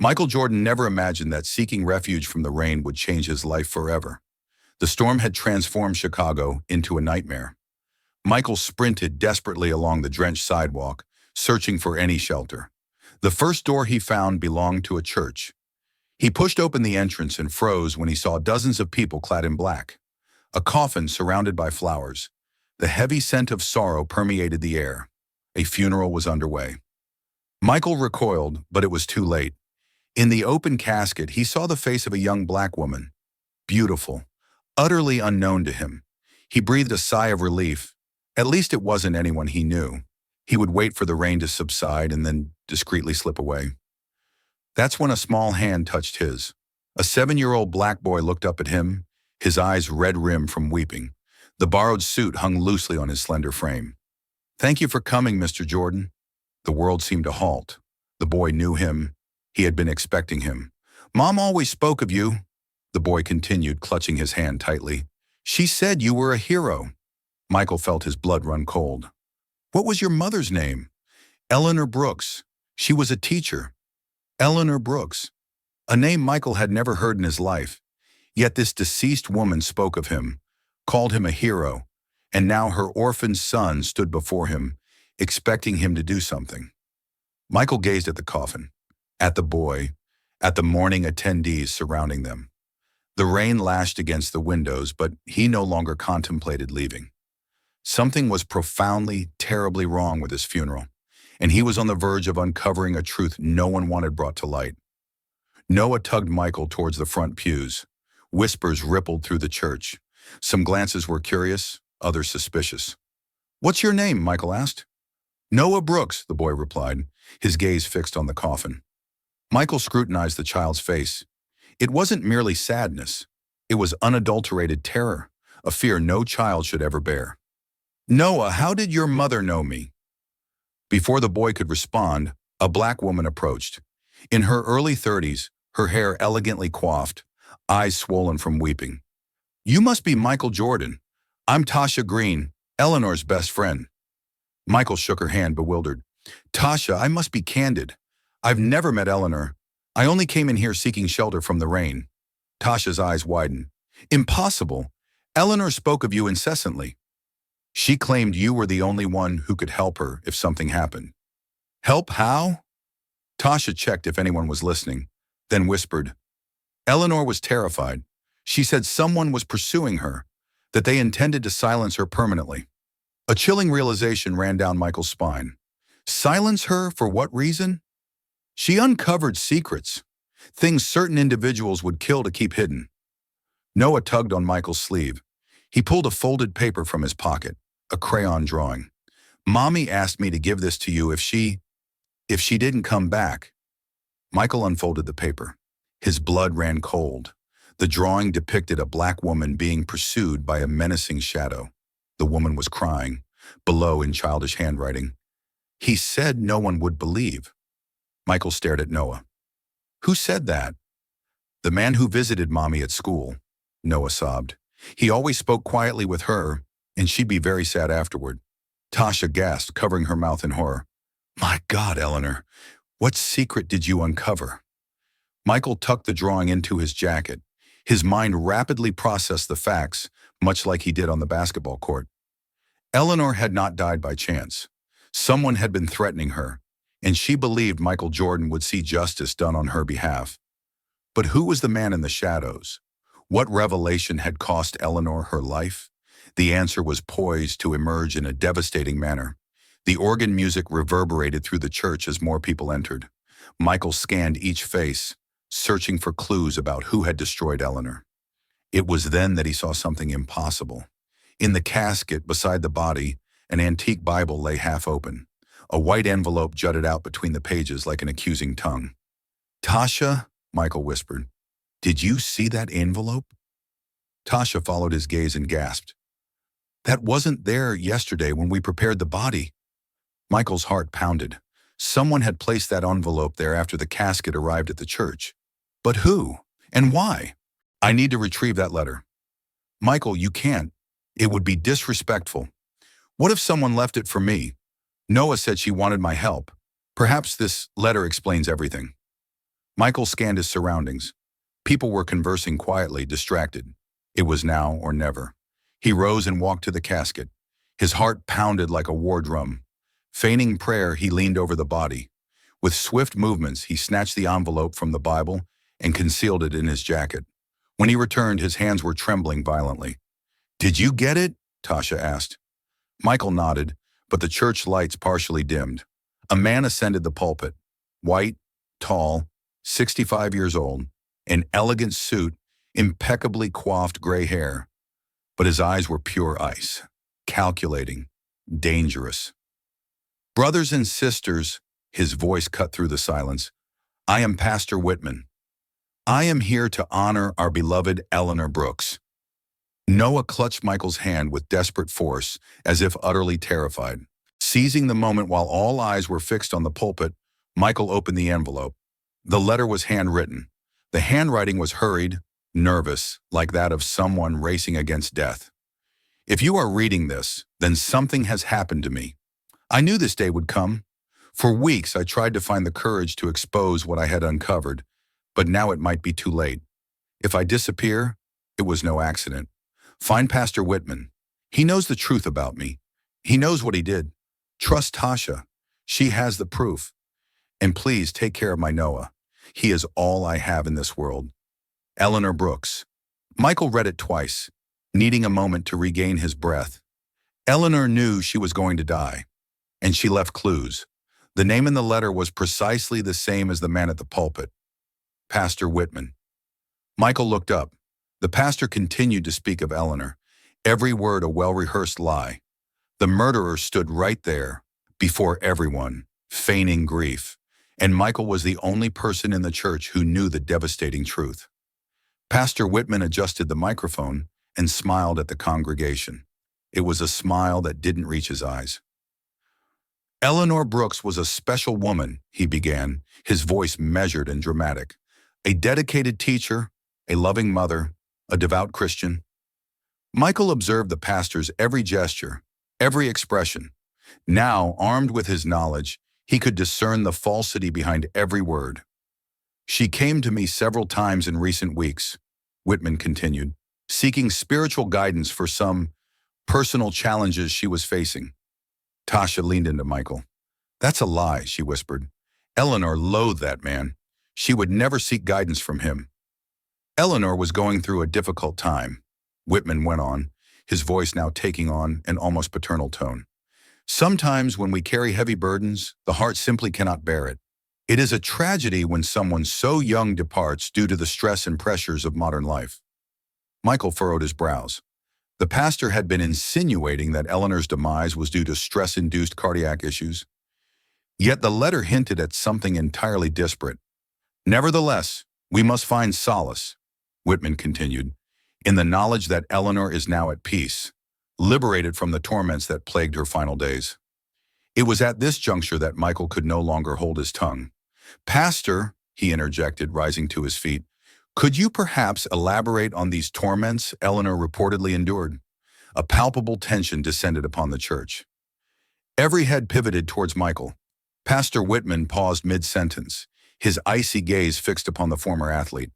Michael Jordan never imagined that seeking refuge from the rain would change his life forever. The storm had transformed Chicago into a nightmare. Michael sprinted desperately along the drenched sidewalk, searching for any shelter. The first door he found belonged to a church. He pushed open the entrance and froze when he saw dozens of people clad in black. A coffin surrounded by flowers. The heavy scent of sorrow permeated the air. A funeral was underway. Michael recoiled, but it was too late. In the open casket, he saw the face of a young black woman. Beautiful, utterly unknown to him. He breathed a sigh of relief. At least it wasn't anyone he knew. He would wait for the rain to subside and then discreetly slip away. That's when a small hand touched his. A 7-year-old black boy looked up at him, his eyes red-rimmed from weeping. The borrowed suit hung loosely on his slender frame. "Thank you for coming, Mr. Jordan." The world seemed to halt. The boy knew him. He had been expecting him. "Mom always spoke of you," the boy continued, clutching his hand tightly. "She said you were a hero." Michael felt his blood run cold. "What was your mother's name?" "Eleanor Brooks. She was a teacher." Eleanor Brooks. A name Michael had never heard in his life. Yet this deceased woman spoke of him, called him a hero, and now her orphaned son stood before him, expecting him to do something. Michael gazed at the coffin, at the boy, at the mourning attendees surrounding them. The rain lashed against the windows, but he no longer contemplated leaving. Something was profoundly, terribly wrong with his funeral, and he was on the verge of uncovering a truth no one wanted brought to light. Noah tugged Michael towards the front pews. Whispers rippled through the church. Some glances were curious, others suspicious. "What's your name?" Michael asked. "Noah Brooks," the boy replied, his gaze fixed on the coffin. Michael scrutinized the child's face. It wasn't merely sadness. It was unadulterated terror, a fear no child should ever bear. "Noah, how did your mother know me?" Before the boy could respond, a black woman approached. In her early 30s, her hair elegantly coiffed, eyes swollen from weeping. "You must be Michael Jordan. I'm Tasha Green, Eleanor's best friend." Michael shook her hand, bewildered. "Tasha, I must be candid. I've never met Eleanor. I only came in here seeking shelter from the rain." Tasha's eyes widened. "Impossible. Eleanor spoke of you incessantly. She claimed you were the only one who could help her if something happened." "Help how?" Tasha checked if anyone was listening, then whispered. "Eleanor was terrified. She said someone was pursuing her, that they intended to silence her permanently." A chilling realization ran down Michael's spine. Silence her for what reason? She uncovered secrets, things certain individuals would kill to keep hidden. Noah tugged on Michael's sleeve. He pulled a folded paper from his pocket, a crayon drawing. "Mommy asked me to give this to you if she didn't come back." Michael unfolded the paper. His blood ran cold. The drawing depicted a black woman being pursued by a menacing shadow. The woman was crying, below in childish handwriting. "He said no one would believe." Michael stared at Noah. "Who said that?" "The man who visited Mommy at school," Noah sobbed. "He always spoke quietly with her, and she'd be very sad afterward." Tasha gasped, covering her mouth in horror. "My God, Eleanor, what secret did you uncover?" Michael tucked the drawing into his jacket. His mind rapidly processed the facts, much like he did on the basketball court. Eleanor had not died by chance. Someone had been threatening her, and she believed Michael Jordan would see justice done on her behalf. But who was the man in the shadows? What revelation had cost Eleanor her life? The answer was poised to emerge in a devastating manner. The organ music reverberated through the church as more people entered. Michael scanned each face, searching for clues about who had destroyed Eleanor. It was then that he saw something impossible. In the casket beside the body, an antique Bible lay half open. A white envelope jutted out between the pages like an accusing tongue. "Tasha," Michael whispered, "did you see that envelope?" Tasha followed his gaze and gasped. "That wasn't there yesterday when we prepared the body." Michael's heart pounded. Someone had placed that envelope there after the casket arrived at the church. But who? And why? "I need to retrieve that letter." "Michael, you can't. It would be disrespectful." "What if someone left it for me? Noah said she wanted my help. Perhaps this letter explains everything." Michael scanned his surroundings. People were conversing quietly, distracted. It was now or never. He rose and walked to the casket. His heart pounded like a war drum. Feigning prayer, he leaned over the body. With swift movements, he snatched the envelope from the Bible and concealed it in his jacket. When he returned, his hands were trembling violently. "Did you get it?" Tasha asked. Michael nodded, but the church lights partially dimmed. A man ascended the pulpit. White, tall, 65 years old, an elegant suit, impeccably coiffed gray hair. But his eyes were pure ice, calculating, dangerous. "Brothers and sisters," his voice cut through the silence, "I am Pastor Whitman. I am here to honor our beloved Eleanor Brooks." Noah clutched Michael's hand with desperate force, as if utterly terrified. Seizing the moment while all eyes were fixed on the pulpit, Michael opened the envelope. The letter was handwritten. The handwriting was hurried, nervous, like that of someone racing against death. "If you are reading this, then something has happened to me. I knew this day would come. For weeks I tried to find the courage to expose what I had uncovered, but now it might be too late. If I disappear, it was no accident. Find Pastor Whitman. He knows the truth about me. He knows what he did. Trust Tasha. She has the proof. And please take care of my Noah. He is all I have in this world. Eleanor Brooks." Michael read it twice, needing a moment to regain his breath. Eleanor knew she was going to die, and she left clues. The name in the letter was precisely the same as the man at the pulpit. Pastor Whitman. Michael looked up. The pastor continued to speak of Eleanor, every word a well-rehearsed lie. The murderer stood right there, before everyone, feigning grief, and Michael was the only person in the church who knew the devastating truth. Pastor Whitman adjusted the microphone and smiled at the congregation. It was a smile that didn't reach his eyes. "Eleanor Brooks was a special woman," he began, his voice measured and dramatic. "A dedicated teacher, a loving mother, a devout Christian." Michael observed the pastor's every gesture, every expression. Now, armed with his knowledge, he could discern the falsity behind every word. "She came to me several times in recent weeks," Whitman continued, "seeking spiritual guidance for some personal challenges she was facing." Tasha leaned into Michael. "That's a lie," she whispered. "Eleanor loathed that man. She would never seek guidance from him." "Eleanor was going through a difficult time," Whitman went on, his voice now taking on an almost paternal tone. "Sometimes when we carry heavy burdens, the heart simply cannot bear it. It is a tragedy when someone so young departs due to the stress and pressures of modern life." Michael furrowed his brows. The pastor had been insinuating that Eleanor's demise was due to stress-induced cardiac issues. Yet the letter hinted at something entirely disparate. "Nevertheless, we must find solace," Whitman continued, "in the knowledge that Eleanor is now at peace, liberated from the torments that plagued her final days." It was at this juncture that Michael could no longer hold his tongue. "Pastor," he interjected, rising to his feet, "could you perhaps elaborate on these torments Eleanor reportedly endured?" A palpable tension descended upon the church. Every head pivoted towards Michael. Pastor Whitman paused mid-sentence, his icy gaze fixed upon the former athlete.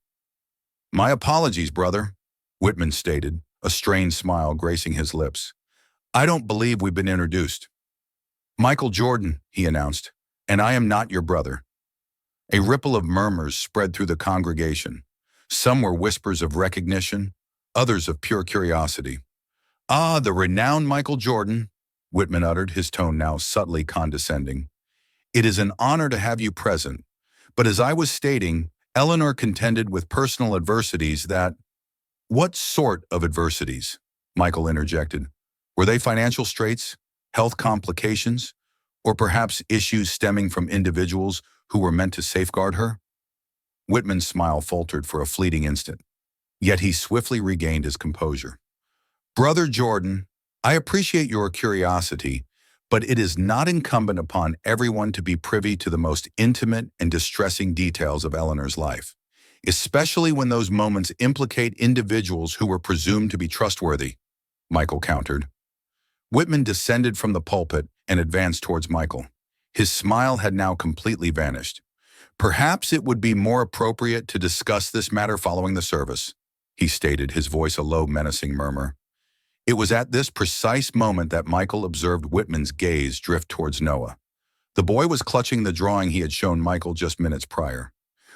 "My apologies, brother," Whitman stated, a strained smile gracing his lips. "I don't believe we've been introduced." "Michael Jordan," he announced, "and I am not your brother." A ripple of murmurs spread through the congregation. Some were whispers of recognition, others of pure curiosity. "Ah, the renowned Michael Jordan," Whitman uttered, his tone now subtly condescending. "It is an honor to have you present. But as I was stating, Eleanor contended with personal adversities that—" "What sort of adversities?" Michael interjected. "Were they financial straits, health complications, or perhaps issues stemming from individuals who were meant to safeguard her?" Whitman's smile faltered for a fleeting instant, yet he swiftly regained his composure. "Brother Jordan, I appreciate your curiosity, but it is not incumbent upon everyone to be privy to the most intimate and distressing details of Eleanor's life, especially when those moments implicate individuals who were presumed to be trustworthy," Michael countered. Whitman descended from the pulpit and advanced towards Michael. His smile had now completely vanished. "Perhaps it would be more appropriate to discuss this matter following the service," he stated, his voice a low, menacing murmur. It was at this precise moment that Michael observed Whitman's gaze drift towards Noah. The boy was clutching the drawing he had shown Michael just minutes prior.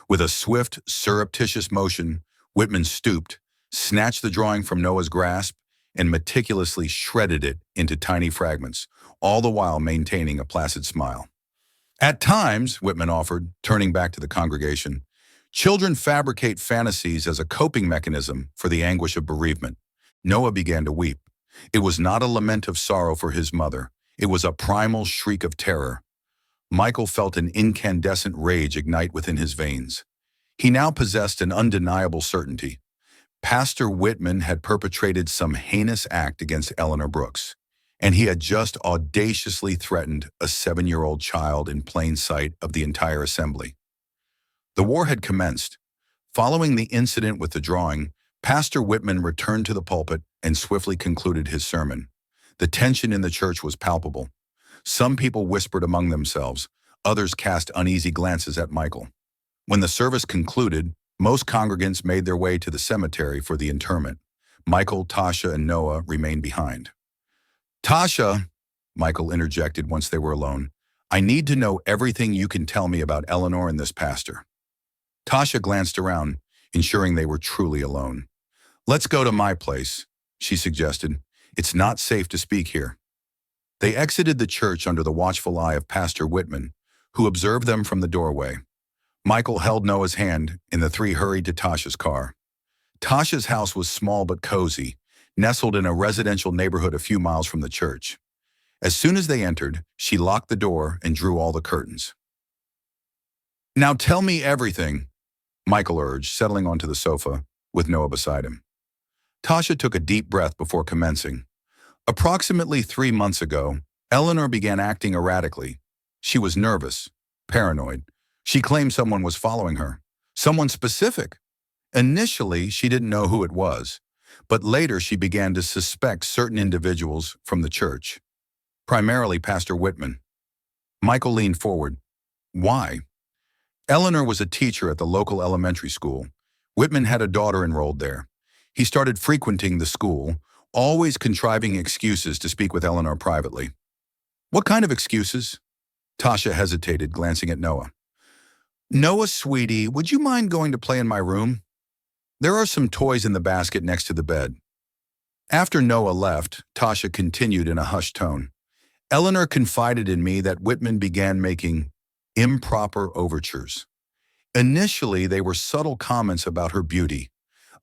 With a swift, surreptitious motion, Whitman stooped, snatched the drawing from Noah's grasp, and meticulously shredded it into tiny fragments, all the while maintaining a placid smile. "At times," Whitman offered, turning back to the congregation, "children fabricate fantasies as a coping mechanism for the anguish of bereavement." Noah began to weep. It was not a lament of sorrow for his mother. It was a primal shriek of terror. Michael felt an incandescent rage ignite within his veins. He now possessed an undeniable certainty. Pastor Whitman had perpetrated some heinous act against Eleanor Brooks, and he had just audaciously threatened a 7-year-old child in plain sight of the entire assembly. The war had commenced. Following the incident with the drawing, Pastor Whitman returned to the pulpit and swiftly concluded his sermon. The tension in the church was palpable. Some people whispered among themselves, others cast uneasy glances at Michael. When the service concluded, most congregants made their way to the cemetery for the interment. Michael, Tasha, and Noah remained behind. "Tasha," Michael interjected once they were alone, "I need to know everything you can tell me about Eleanor and this pastor." Tasha glanced around, ensuring they were truly alone. "Let's go to my place," she suggested. "It's not safe to speak here." They exited the church under the watchful eye of Pastor Whitman, who observed them from the doorway. Michael held Noah's hand, and the three hurried to Tasha's car. Tasha's house was small but cozy, nestled in a residential neighborhood a few miles from the church. As soon as they entered, she locked the door and drew all the curtains. "Now tell me everything," Michael urged, settling onto the sofa, with Noah beside him. Tasha took a deep breath before commencing. Approximately 3 months ago, Eleanor began acting erratically. She was nervous, paranoid. She claimed someone was following her, someone specific. Initially, she didn't know who it was, but later she began to suspect certain individuals from the church, primarily Pastor Whitman. Michael leaned forward. "Why?" Eleanor was a teacher at the local elementary school. Whitman had a daughter enrolled there. He started frequenting the school, always contriving excuses to speak with Eleanor privately. "What kind of excuses?" Tasha hesitated, glancing at Noah. "Noah, sweetie, would you mind going to play in my room? There are some toys in the basket next to the bed." After Noah left, Tasha continued in a hushed tone. "Eleanor confided in me that Whitman began making improper overtures. Initially, they were subtle comments about her beauty,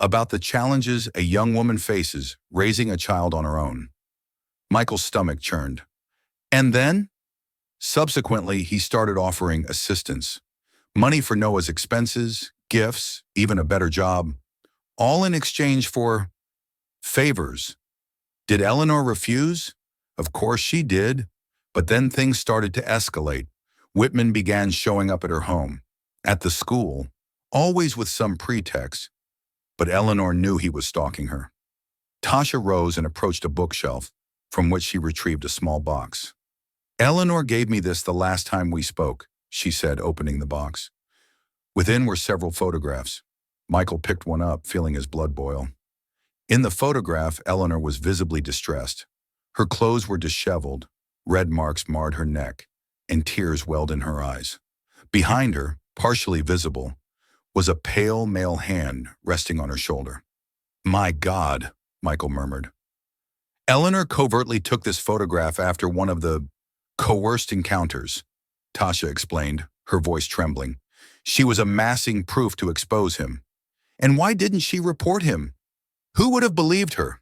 about the challenges a young woman faces raising a child on her own." Michael's stomach churned. "And then?" "Subsequently, he started offering assistance. Money for Noah's expenses, gifts, even a better job, all in exchange for favors. Did Eleanor refuse? Of course she did. But then things started to escalate. Whitman began showing up at her home, at the school, always with some pretext. But Eleanor knew he was stalking her." Tasha rose and approached a bookshelf, from which she retrieved a small box. "Eleanor gave me this the last time we spoke," she said, opening the box. Within were several photographs. Michael picked one up, feeling his blood boil. In the photograph, Eleanor was visibly distressed. Her clothes were disheveled, red marks marred her neck, and tears welled in her eyes. Behind her, partially visible, was a pale male hand resting on her shoulder. "My God," Michael murmured. "Eleanor covertly took this photograph after one of the coerced encounters," Tasha explained, her voice trembling. "She was amassing proof to expose him. And why didn't she report him? Who would have believed her?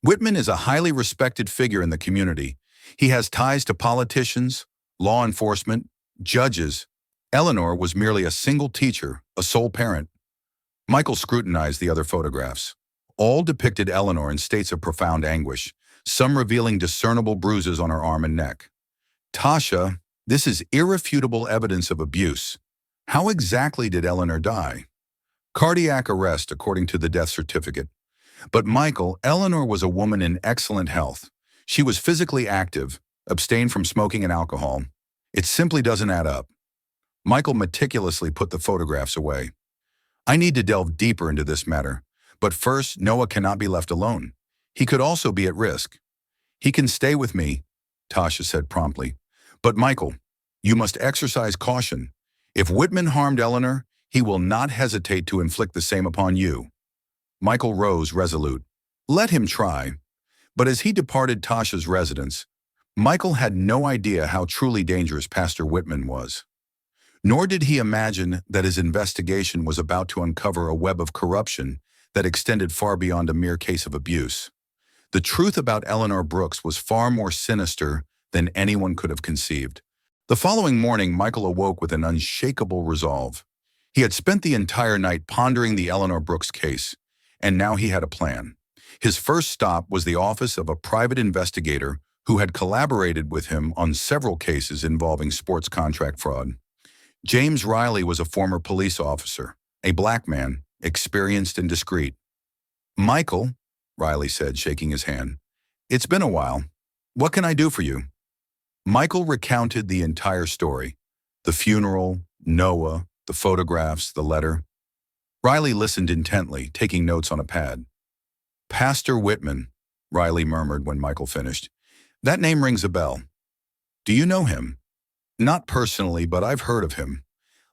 Whitman is a highly respected figure in the community. He has ties to politicians, law enforcement, judges. Eleanor was merely a single teacher, a sole parent." Michael scrutinized the other photographs. All depicted Eleanor in states of profound anguish, some revealing discernible bruises on her arm and neck. "Tasha, this is irrefutable evidence of abuse. How exactly did Eleanor die?" "Cardiac arrest, according to the death certificate." "But Michael, Eleanor was a woman in excellent health. She was physically active, abstained from smoking and alcohol. It simply doesn't add up." Michael meticulously put the photographs away. I need to delve deeper into this matter, but first, Noah cannot be left alone. He could also be at risk. He can stay with me, Tasha said promptly. But Michael, you must exercise caution. If Whitman harmed Eleanor, he will not hesitate to inflict the same upon you. Michael rose resolute. Let him try. But as he departed Tasha's residence, Michael had no idea how truly dangerous Pastor Whitman was. Nor did he imagine that his investigation was about to uncover a web of corruption that extended far beyond a mere case of abuse. The truth about Eleanor Brooks was far more sinister than anyone could have conceived. The following morning, Michael awoke with an unshakable resolve. He had spent the entire night pondering the Eleanor Brooks case, and now he had a plan. His first stop was the office of a private investigator who had collaborated with him on several cases involving sports contract fraud. James Riley was a former police officer, a black man, experienced and discreet. Michael, Riley said, shaking his hand, it's been a while. What can I do for you? Michael recounted the entire story. The funeral, Noah, the photographs, the letter. Riley listened intently, taking notes on a pad. Pastor Whitman, Riley murmured when Michael finished. That name rings a bell. Do you know him? Not personally, but I've heard of him.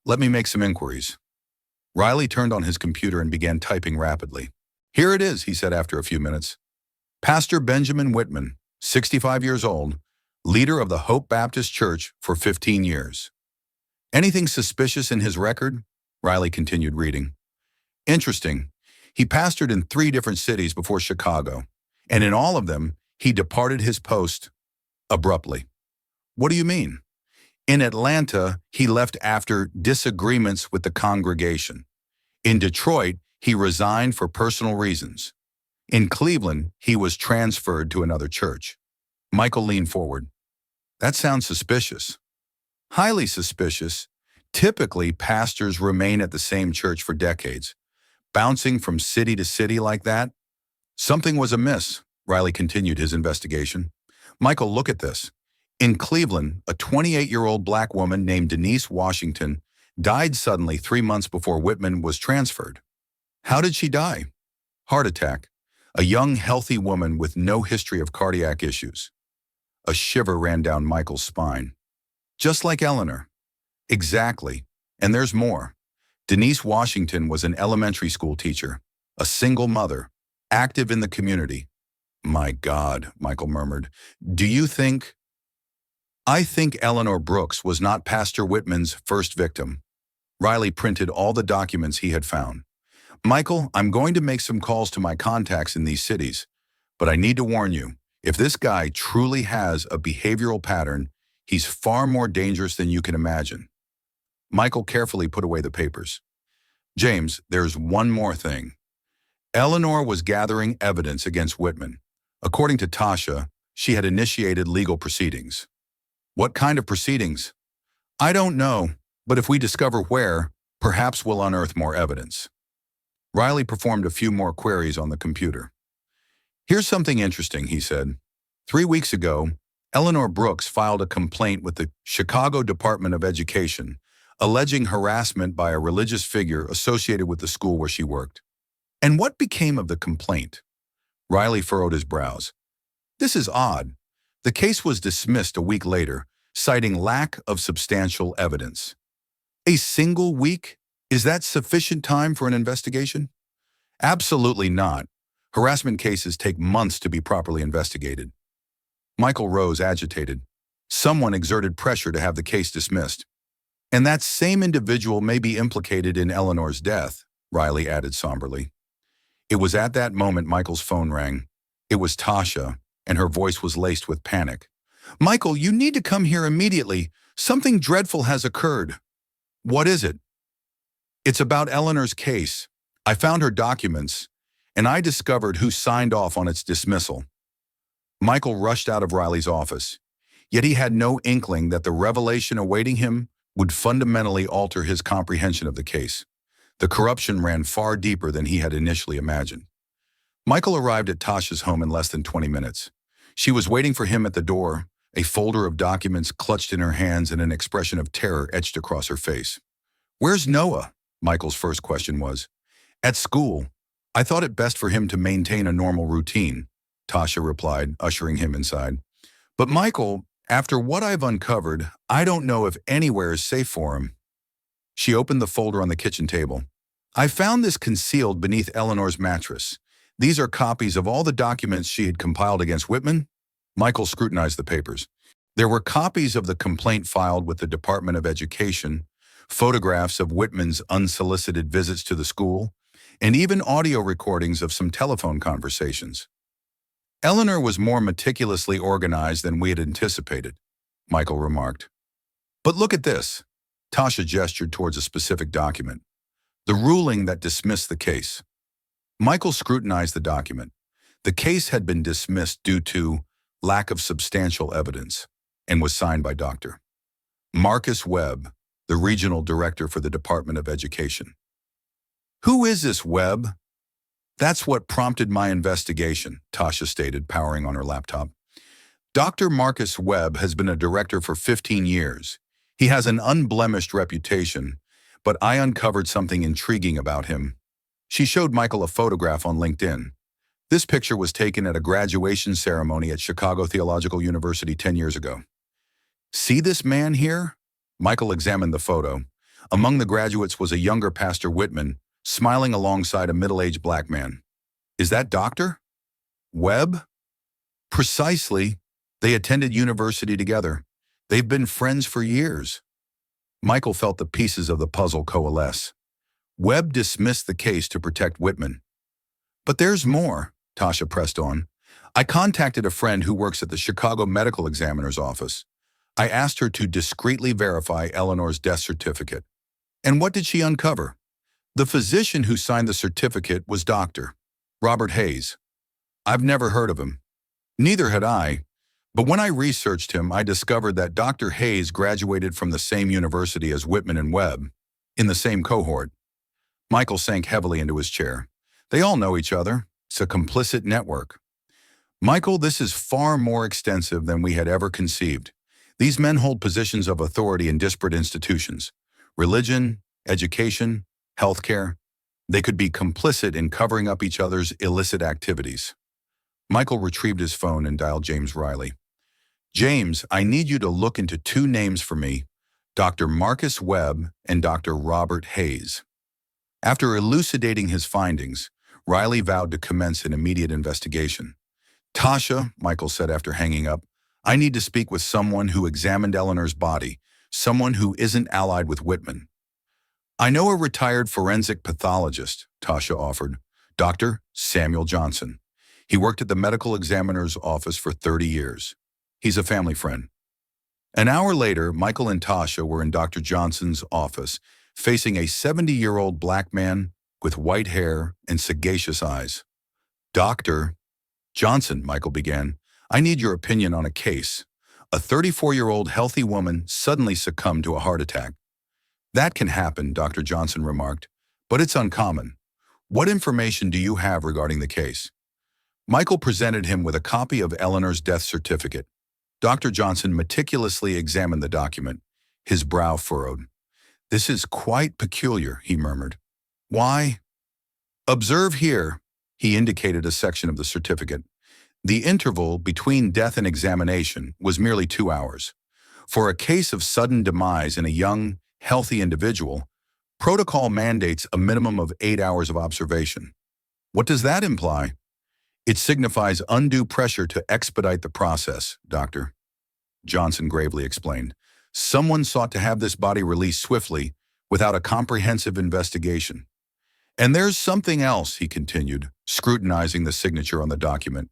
Let me make some inquiries. Riley turned on his computer and began typing rapidly. Here it is, he said after a few minutes. Pastor Benjamin Whitman, 65 years old, leader of the Hope Baptist Church for 15 years. Anything suspicious in his record? Riley continued reading. Interesting. He pastored in 3 different cities before Chicago, and in all of them, he departed his post abruptly. What do you mean? In Atlanta, he left after disagreements with the congregation. In Detroit, he resigned for personal reasons. In Cleveland, he was transferred to another church. Michael leaned forward. That sounds suspicious. Highly suspicious. Typically, pastors remain at the same church for decades. Bouncing from city to city like that? Something was amiss, Riley continued his investigation. Michael, look at this. In Cleveland, a 28-year-old black woman named Denise Washington died suddenly 3 months before Whitman was transferred. How did she die? Heart attack. A young, healthy woman with no history of cardiac issues. A shiver ran down Michael's spine. Just like Eleanor. Exactly. And there's more. Denise Washington was an elementary school teacher, a single mother, active in the community. My God, Michael murmured. Do you think... I think Eleanor Brooks was not Pastor Whitman's first victim. Riley printed all the documents he had found. Michael, I'm going to make some calls to my contacts in these cities, but I need to warn you, if this guy truly has a behavioral pattern, he's far more dangerous than you can imagine. Michael carefully put away the papers. James, there's one more thing. Eleanor was gathering evidence against Whitman. According to Tasha, she had initiated legal proceedings. What kind of proceedings? I don't know, but if we discover where, perhaps we'll unearth more evidence. Riley performed a few more queries on the computer. Here's something interesting, he said. 3 weeks ago, Eleanor Brooks filed a complaint with the Chicago Department of Education, alleging harassment by a religious figure associated with the school where she worked. And what became of the complaint? Riley furrowed his brows. This is odd. The case was dismissed a week later, citing lack of substantial evidence. A single week? Is that sufficient time for an investigation? Absolutely not. Harassment cases take months to be properly investigated. Michael rose, agitated. Someone exerted pressure to have the case dismissed. And that same individual may be implicated in Eleanor's death, Riley added somberly. It was at that moment Michael's phone rang. It was Tasha, and her voice was laced with panic. Michael, you need to come here immediately. Something dreadful has occurred. What is it? It's about Eleanor's case. I found her documents, and I discovered who signed off on its dismissal. Michael rushed out of Riley's office, yet he had no inkling that the revelation awaiting him would fundamentally alter his comprehension of the case. The corruption ran far deeper than he had initially imagined. Michael arrived at Tasha's home in less than 20 minutes. She was waiting for him at the door, a folder of documents clutched in her hands and an expression of terror etched across her face. "Where's Noah?" Michael's first question was. "At school. I thought it best for him to maintain a normal routine," Tasha replied, ushering him inside. "But Michael, after what I've uncovered, I don't know if anywhere is safe for him." She opened the folder on the kitchen table. "I found this concealed beneath Eleanor's mattress. These are copies of all the documents she had compiled against Whitman." Michael scrutinized the papers. There were copies of the complaint filed with the Department of Education, photographs of Whitman's unsolicited visits to the school, and even audio recordings of some telephone conversations. "Eleanor was more meticulously organized than we had anticipated," Michael remarked. "But look at this." Tasha gestured towards a specific document. "The ruling that dismissed the case." Michael scrutinized the document. The case had been dismissed due to lack of substantial evidence and was signed by Dr. Marcus Webb, the regional director for the Department of Education. "Who is this Webb?" "That's what prompted my investigation," Tasha stated, powering on her laptop. "Dr. Marcus Webb has been a director for 15 years. He has an unblemished reputation, but I uncovered something intriguing about him." She showed Michael a photograph on LinkedIn. This picture was taken at a graduation ceremony at Chicago Theological University 10 years ago. "See this man here?" Michael examined the photo. Among the graduates was a younger Pastor Whitman, smiling alongside a middle-aged black man. "Is that Dr. Webb?" "Precisely. They attended university together. They've been friends for years." Michael felt the pieces of the puzzle coalesce. Webb dismissed the case to protect Whitman. "But there's more," Tasha pressed on. "I contacted a friend who works at the Chicago Medical Examiner's office. I asked her to discreetly verify Eleanor's death certificate. And what did she uncover? The physician who signed the certificate was Dr. Robert Hayes. I've never heard of him. Neither had I. But when I researched him, I discovered that Dr. Hayes graduated from the same university as Whitman and Webb, in the same cohort." Michael sank heavily into his chair. "They all know each other. It's a complicit network." "Michael, this is far more extensive than we had ever conceived. These men hold positions of authority in disparate institutions: religion, education, healthcare. They could be complicit in covering up each other's illicit activities." Michael retrieved his phone and dialed James Riley. "James, I need you to look into two names for me: Dr. Marcus Webb and Dr. Robert Hayes." After elucidating his findings, Riley vowed to commence an immediate investigation. "Tasha," Michael said after hanging up, "I need to speak with someone who examined Eleanor's body, someone who isn't allied with Whitman." "I know a retired forensic pathologist," Tasha offered, "Dr. Samuel Johnson. He worked at the medical examiner's office for 30 years. He's a family friend." An hour later, Michael and Tasha were in Dr. Johnson's office, facing a 70-year-old black man with white hair and sagacious eyes. "Dr. Johnson," Michael began, "I need your opinion on a case. A 34-year-old healthy woman suddenly succumbed to a heart attack." "That can happen," Dr. Johnson remarked, "but it's uncommon. What information do you have regarding the case?" Michael presented him with a copy of Eleanor's death certificate. Dr. Johnson meticulously examined the document, his brow furrowed. "This is quite peculiar," he murmured. "Why?" "Observe here," he indicated a section of the certificate. "The interval between death and examination was merely 2 hours. For a case of sudden demise in a young, healthy individual, protocol mandates a minimum of 8 hours of observation. What does that imply?" "It signifies undue pressure to expedite the process, Doctor," Johnson gravely explained. "Someone sought to have this body released swiftly without a comprehensive investigation." "And there's something else," he continued, scrutinizing the signature on the document.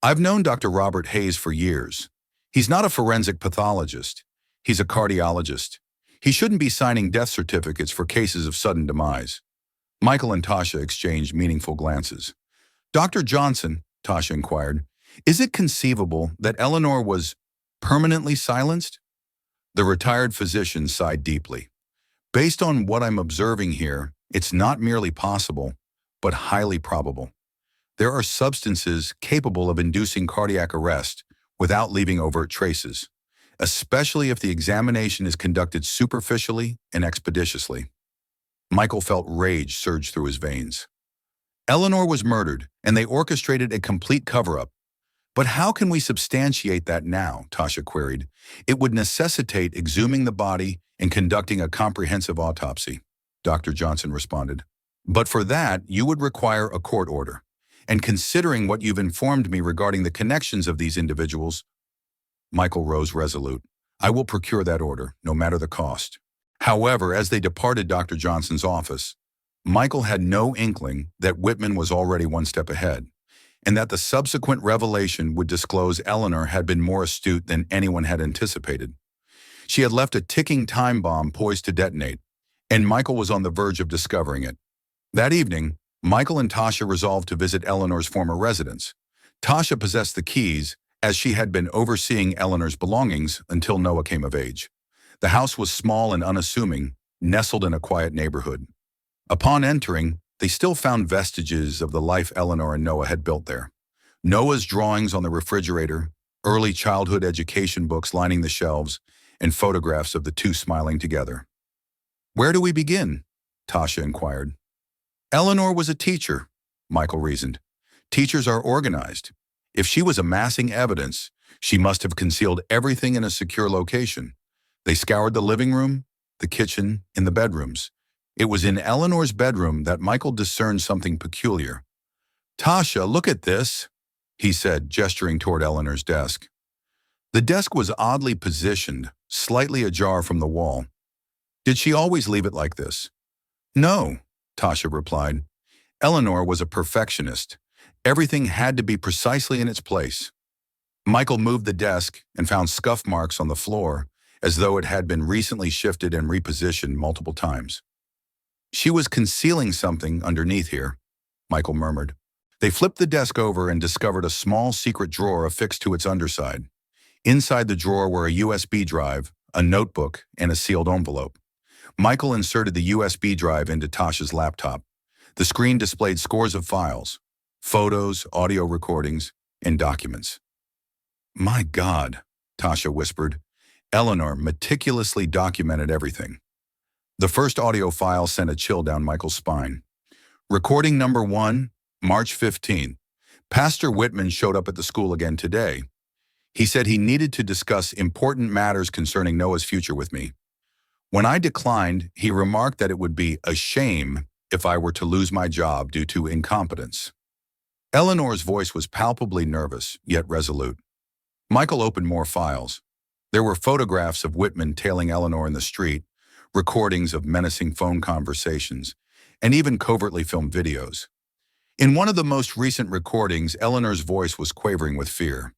"I've known Dr. Robert Hayes for years. He's not a forensic pathologist. He's a cardiologist. He shouldn't be signing death certificates for cases of sudden demise." Michael and Tasha exchanged meaningful glances. "Dr. Johnson," Tasha inquired, "is it conceivable that Eleanor was permanently silenced?" The retired physician sighed deeply. "Based on what I'm observing here, it's not merely possible, but highly probable. There are substances capable of inducing cardiac arrest, without leaving overt traces, especially if the examination is conducted superficially and expeditiously. Michael felt rage surge through his veins. Eleanor was murdered, and they orchestrated a complete cover-up. But how can we substantiate that now? Tasha queried. It would necessitate exhuming the body and conducting a comprehensive autopsy, Dr. Johnson responded. But for that, you would require a court order. And considering what you've informed me regarding the connections of these individuals, Michael rose resolute. I will procure that order, no matter the cost. However, as they departed Dr. Johnson's office, Michael had no inkling that Whitman was already one step ahead, and that the subsequent revelation would disclose Eleanor had been more astute than anyone had anticipated. She had left a ticking time bomb poised to detonate, and Michael was on the verge of discovering it. That evening, Michael and Tasha resolved to visit Eleanor's former residence. Tasha possessed the keys, as she had been overseeing Eleanor's belongings until Noah came of age. The house was small and unassuming, nestled in a quiet neighborhood. Upon entering, they still found vestiges of the life Eleanor and Noah had built there. Noah's drawings on the refrigerator, early childhood education books lining the shelves, and photographs of the two smiling together. Where do we begin? Tasha inquired. Eleanor was a teacher, Michael reasoned. Teachers are organized. If she was amassing evidence, she must have concealed everything in a secure location. They scoured the living room, the kitchen, and the bedrooms. It was in Eleanor's bedroom that Michael discerned something peculiar. Tasha, look at this, he said, gesturing toward Eleanor's desk. The desk was oddly positioned, slightly ajar from the wall. Did she always leave it like this? No, Tasha replied. Eleanor was a perfectionist. Everything had to be precisely in its place. Michael moved the desk and found scuff marks on the floor, as though it had been recently shifted and repositioned multiple times. She was concealing something underneath here, Michael murmured. They flipped the desk over and discovered a small secret drawer affixed to its underside. Inside the drawer were a USB drive, a notebook, and a sealed envelope. Michael inserted the USB drive into Tasha's laptop. The screen displayed scores of files, photos, audio recordings, and documents. My God, Tasha whispered. Eleanor meticulously documented everything. The first audio file sent a chill down Michael's spine. Recording number 1, March 15th. Pastor Whitman showed up at the school again today. He said he needed to discuss important matters concerning Noah's future with me. When I declined, he remarked that it would be a shame if I were to lose my job due to incompetence. Eleanor's voice was palpably nervous, yet resolute. Michael opened more files. There were photographs of Whitman tailing Eleanor in the street, recordings of menacing phone conversations, and even covertly filmed videos. In one of the most recent recordings, Eleanor's voice was quavering with fear.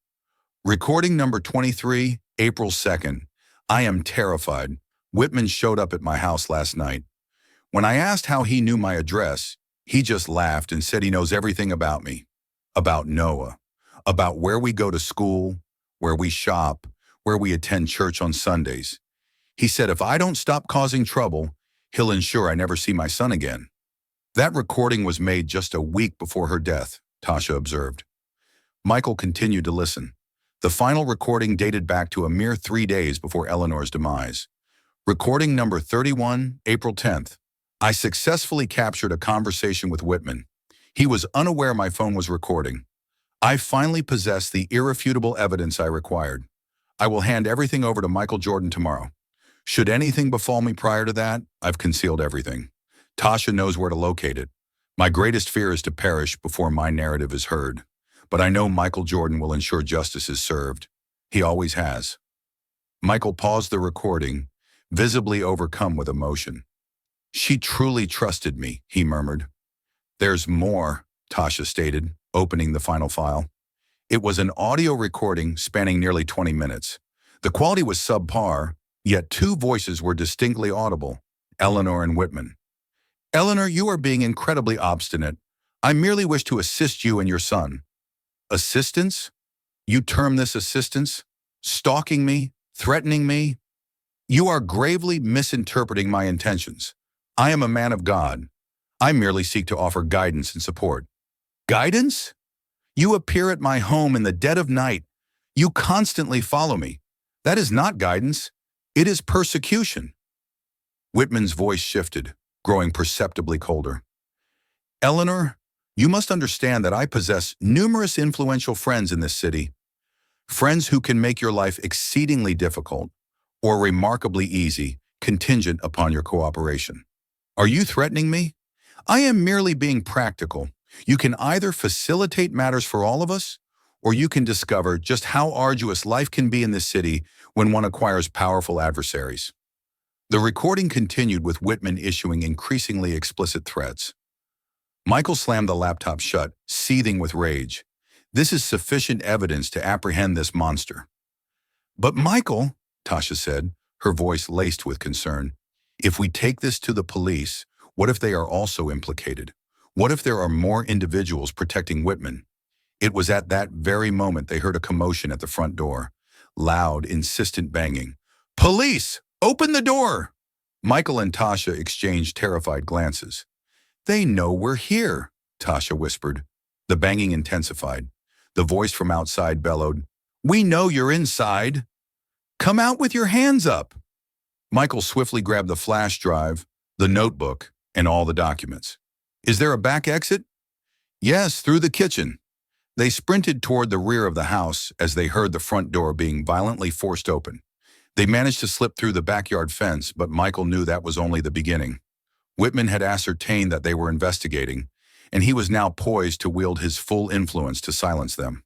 Recording number 23, April 2nd. I am terrified. Whitman showed up at my house last night. When I asked how he knew my address, he just laughed and said he knows everything about me, about Noah, about where we go to school, where we shop, where we attend church on Sundays. He said if I don't stop causing trouble, he'll ensure I never see my son again. That recording was made just a week before her death, Tasha observed. Michael continued to listen. The final recording dated back to a mere 3 days before Eleanor's demise. Recording number 31, April 10th. I successfully captured a conversation with Whitman. He was unaware my phone was recording. I finally possessed the irrefutable evidence I required. I will hand everything over to Michael Jordan tomorrow. Should anything befall me prior to that, I've concealed everything. Tasha knows where to locate it. My greatest fear is to perish before my narrative is heard. But I know Michael Jordan will ensure justice is served. He always has. Michael paused the recording, visibly overcome with emotion. She truly trusted me, he murmured. There's more, Tasha stated, opening the final file. It was an audio recording spanning nearly 20 minutes. The quality was subpar, yet 2 voices were distinctly audible, Eleanor and Whitman. Eleanor, you are being incredibly obstinate. I merely wish to assist you and your son. Assistance? You term this assistance? Stalking me? Threatening me? You are gravely misinterpreting my intentions. I am a man of God. I merely seek to offer guidance and support. Guidance? You appear at my home in the dead of night. You constantly follow me. That is not guidance. It is persecution. Whitman's voice shifted, growing perceptibly colder. Eleanor, you must understand that I possess numerous influential friends in this city. Friends who can make your life exceedingly difficult or remarkably easy, contingent upon your cooperation. Are you threatening me? I am merely being practical. You can either facilitate matters for all of us, or you can discover just how arduous life can be in this city when one acquires powerful adversaries. The recording continued with Whitman issuing increasingly explicit threats. Michael slammed the laptop shut, seething with rage. This is sufficient evidence to apprehend this monster. But Michael, Tasha said, her voice laced with concern, if we take this to the police, what if they are also implicated? What if there are more individuals protecting Whitman? It was at that very moment they heard a commotion at the front door. Loud, insistent banging. Police! Open the door! Michael and Tasha exchanged terrified glances. They know we're here, Tasha whispered. The banging intensified. The voice from outside bellowed, We know you're inside. Come out with your hands up. Michael swiftly grabbed the flash drive, the notebook, and all the documents. Is there a back exit? Yes, through the kitchen. They sprinted toward the rear of the house as they heard the front door being violently forced open. They managed to slip through the backyard fence, but Michael knew that was only the beginning. Whitman had ascertained that they were investigating, and he was now poised to wield his full influence to silence them.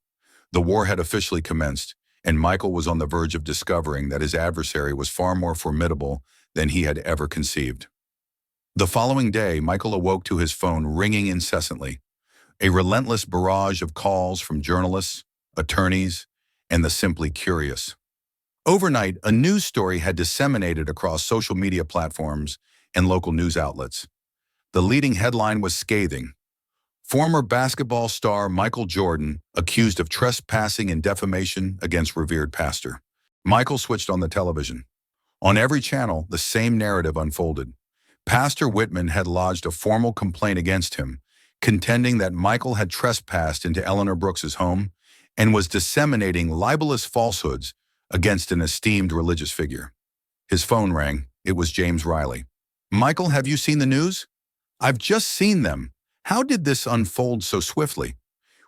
The war had officially commenced, and Michael was on the verge of discovering that his adversary was far more formidable than he had ever conceived. The following day, Michael awoke to his phone ringing incessantly, a relentless barrage of calls from journalists, attorneys, and the simply curious. Overnight, a news story had disseminated across social media platforms and local news outlets. The leading headline was scathing. Former basketball star Michael Jordan accused of trespassing and defamation against revered pastor. Michael switched on the television. On every channel, the same narrative unfolded. Pastor Whitman had lodged a formal complaint against him, contending that Michael had trespassed into Eleanor Brooks's home and was disseminating libelous falsehoods against an esteemed religious figure. His phone rang. It was James Riley. Michael, have you seen the news? I've just seen them. How did this unfold so swiftly?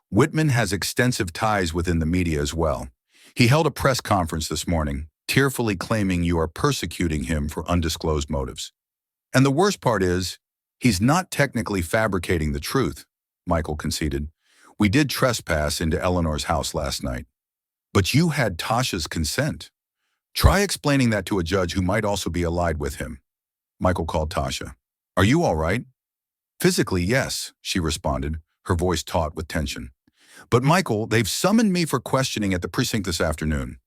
Whitman has extensive ties within the media as well. He held a press conference this morning, tearfully claiming you are persecuting him for undisclosed motives. And the worst part is, he's not technically fabricating the truth, Michael conceded. We did trespass into Eleanor's house last night. But you had Tasha's consent. Try explaining that to a judge who might also be allied with him. Michael called Tasha. Are you all right? Physically, yes, she responded, her voice taut with tension. But Michael, they've summoned me for questioning at the precinct this afternoon.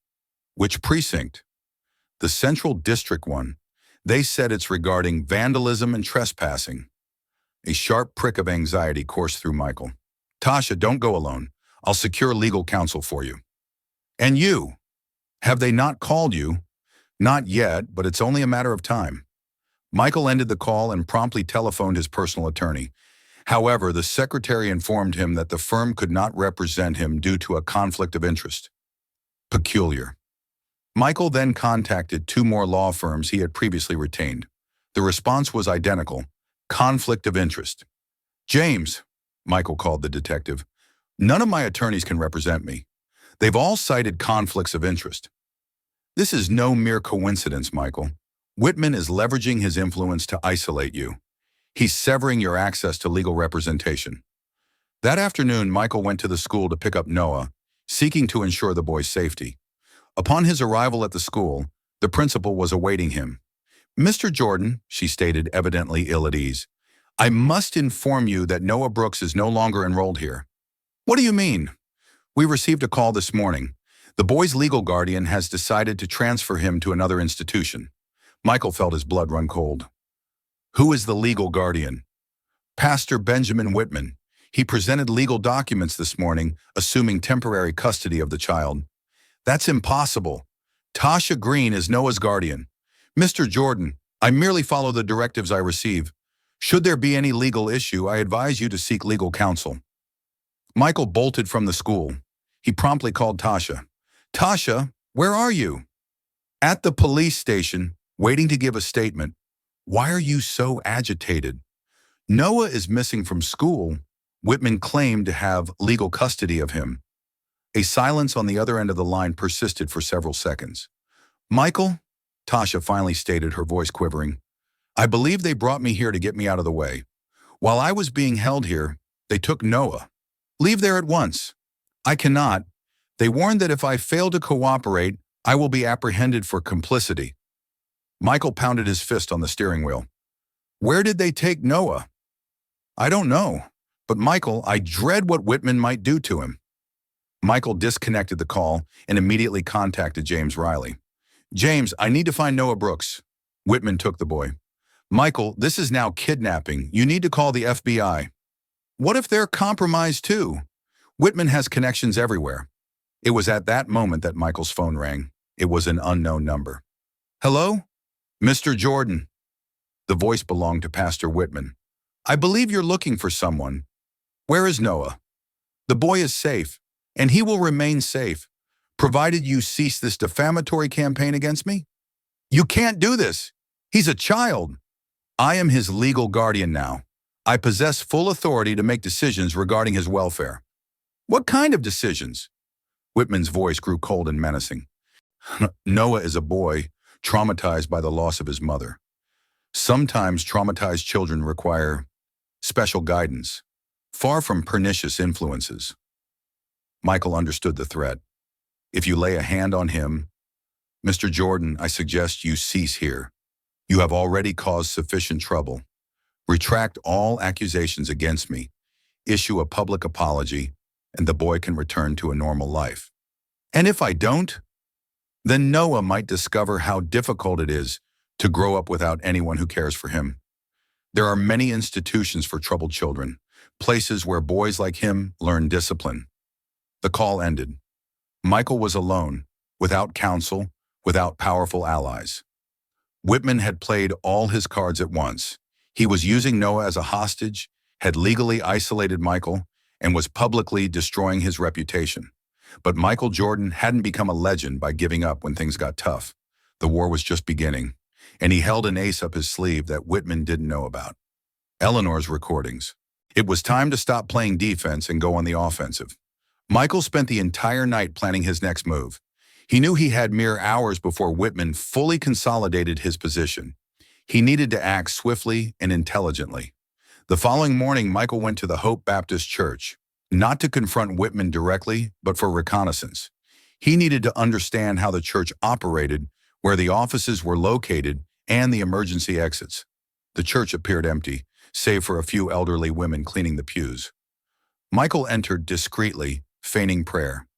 Which precinct? The Central District one. They said it's regarding vandalism and trespassing. A sharp prick of anxiety coursed through Michael. Tasha, don't go alone. I'll secure legal counsel for you. And you? Have they not called you? Not yet, but it's only a matter of time. Michael ended the call and promptly telephoned his personal attorney. However, the secretary informed him that the firm could not represent him due to a conflict of interest. Peculiar. Michael then contacted 2 more law firms he had previously retained. The response was identical. Conflict of interest. James, Michael called the detective, none of my attorneys can represent me. They've all cited conflicts of interest. This is no mere coincidence, Michael. Whitman is leveraging his influence to isolate you. He's severing your access to legal representation. That afternoon, Michael went to the school to pick up Noah, seeking to ensure the boy's safety. Upon his arrival at the school, the principal was awaiting him. Mr. Jordan, she stated, evidently ill at ease, I must inform you that Noah Brooks is no longer enrolled here. What do you mean? We received a call this morning. The boy's legal guardian has decided to transfer him to another institution. Michael felt his blood run cold. Who is the legal guardian? Pastor Benjamin Whitman. He presented legal documents this morning, assuming temporary custody of the child. That's impossible. Tasha Green is Noah's guardian. Mr. Jordan, I merely follow the directives I receive. Should there be any legal issue, I advise you to seek legal counsel. Michael bolted from the school. He promptly called Tasha. Tasha, where are you? At the police station, waiting to give a statement. Why are you so agitated? Noah is missing from school. Whitman claimed to have legal custody of him. A silence on the other end of the line persisted for several seconds. Michael, Tasha finally stated, her voice quivering, I believe they brought me here to get me out of the way. While I was being held here, they took Noah. Leave there at once. I cannot. They warned that if I fail to cooperate, I will be apprehended for complicity. Michael pounded his fist on the steering wheel. Where did they take Noah? I don't know. But Michael, I dread what Whitman might do to him. Michael disconnected the call and immediately contacted James Riley. James, I need to find Noah Brooks. Whitman took the boy. Michael, this is now kidnapping. You need to call the FBI. What if they're compromised too? Whitman has connections everywhere. It was at that moment that Michael's phone rang. It was an unknown number. Hello? Mr. Jordan. The voice belonged to Pastor Whitman. I believe you're looking for someone. Where is Noah? The boy is safe, and he will remain safe, provided you cease this defamatory campaign against me. You can't do this. He's a child. I am his legal guardian now. I possess full authority to make decisions regarding his welfare. What kind of decisions? Whitman's voice grew cold and menacing. Noah is a boy traumatized by the loss of his mother. Sometimes traumatized children require special guidance, far from pernicious influences. Michael understood the threat. If you lay a hand on him, Mr. Jordan, I suggest you cease here. You have already caused sufficient trouble. Retract all accusations against me, issue a public apology, and the boy can return to a normal life. And if I don't, then Noah might discover how difficult it is to grow up without anyone who cares for him. There are many institutions for troubled children, places where boys like him learn discipline. The call ended. Michael was alone, without counsel, without powerful allies. Whitman had played all his cards at once. He was using Noah as a hostage, had legally isolated Michael, and was publicly destroying his reputation. But Michael Jordan hadn't become a legend by giving up when things got tough. The war was just beginning, and he held an ace up his sleeve that Whitman didn't know about. Eleanor's recordings. It was time to stop playing defense and go on the offensive. Michael spent the entire night planning his next move. He knew he had mere hours before Whitman fully consolidated his position. He needed to act swiftly and intelligently. The following morning, Michael went to the Hope Baptist Church, not to confront Whitman directly, but for reconnaissance. He needed to understand how the church operated, where the offices were located, and the emergency exits. The church appeared empty, save for a few elderly women cleaning the pews. Michael entered discreetly, feigning prayer.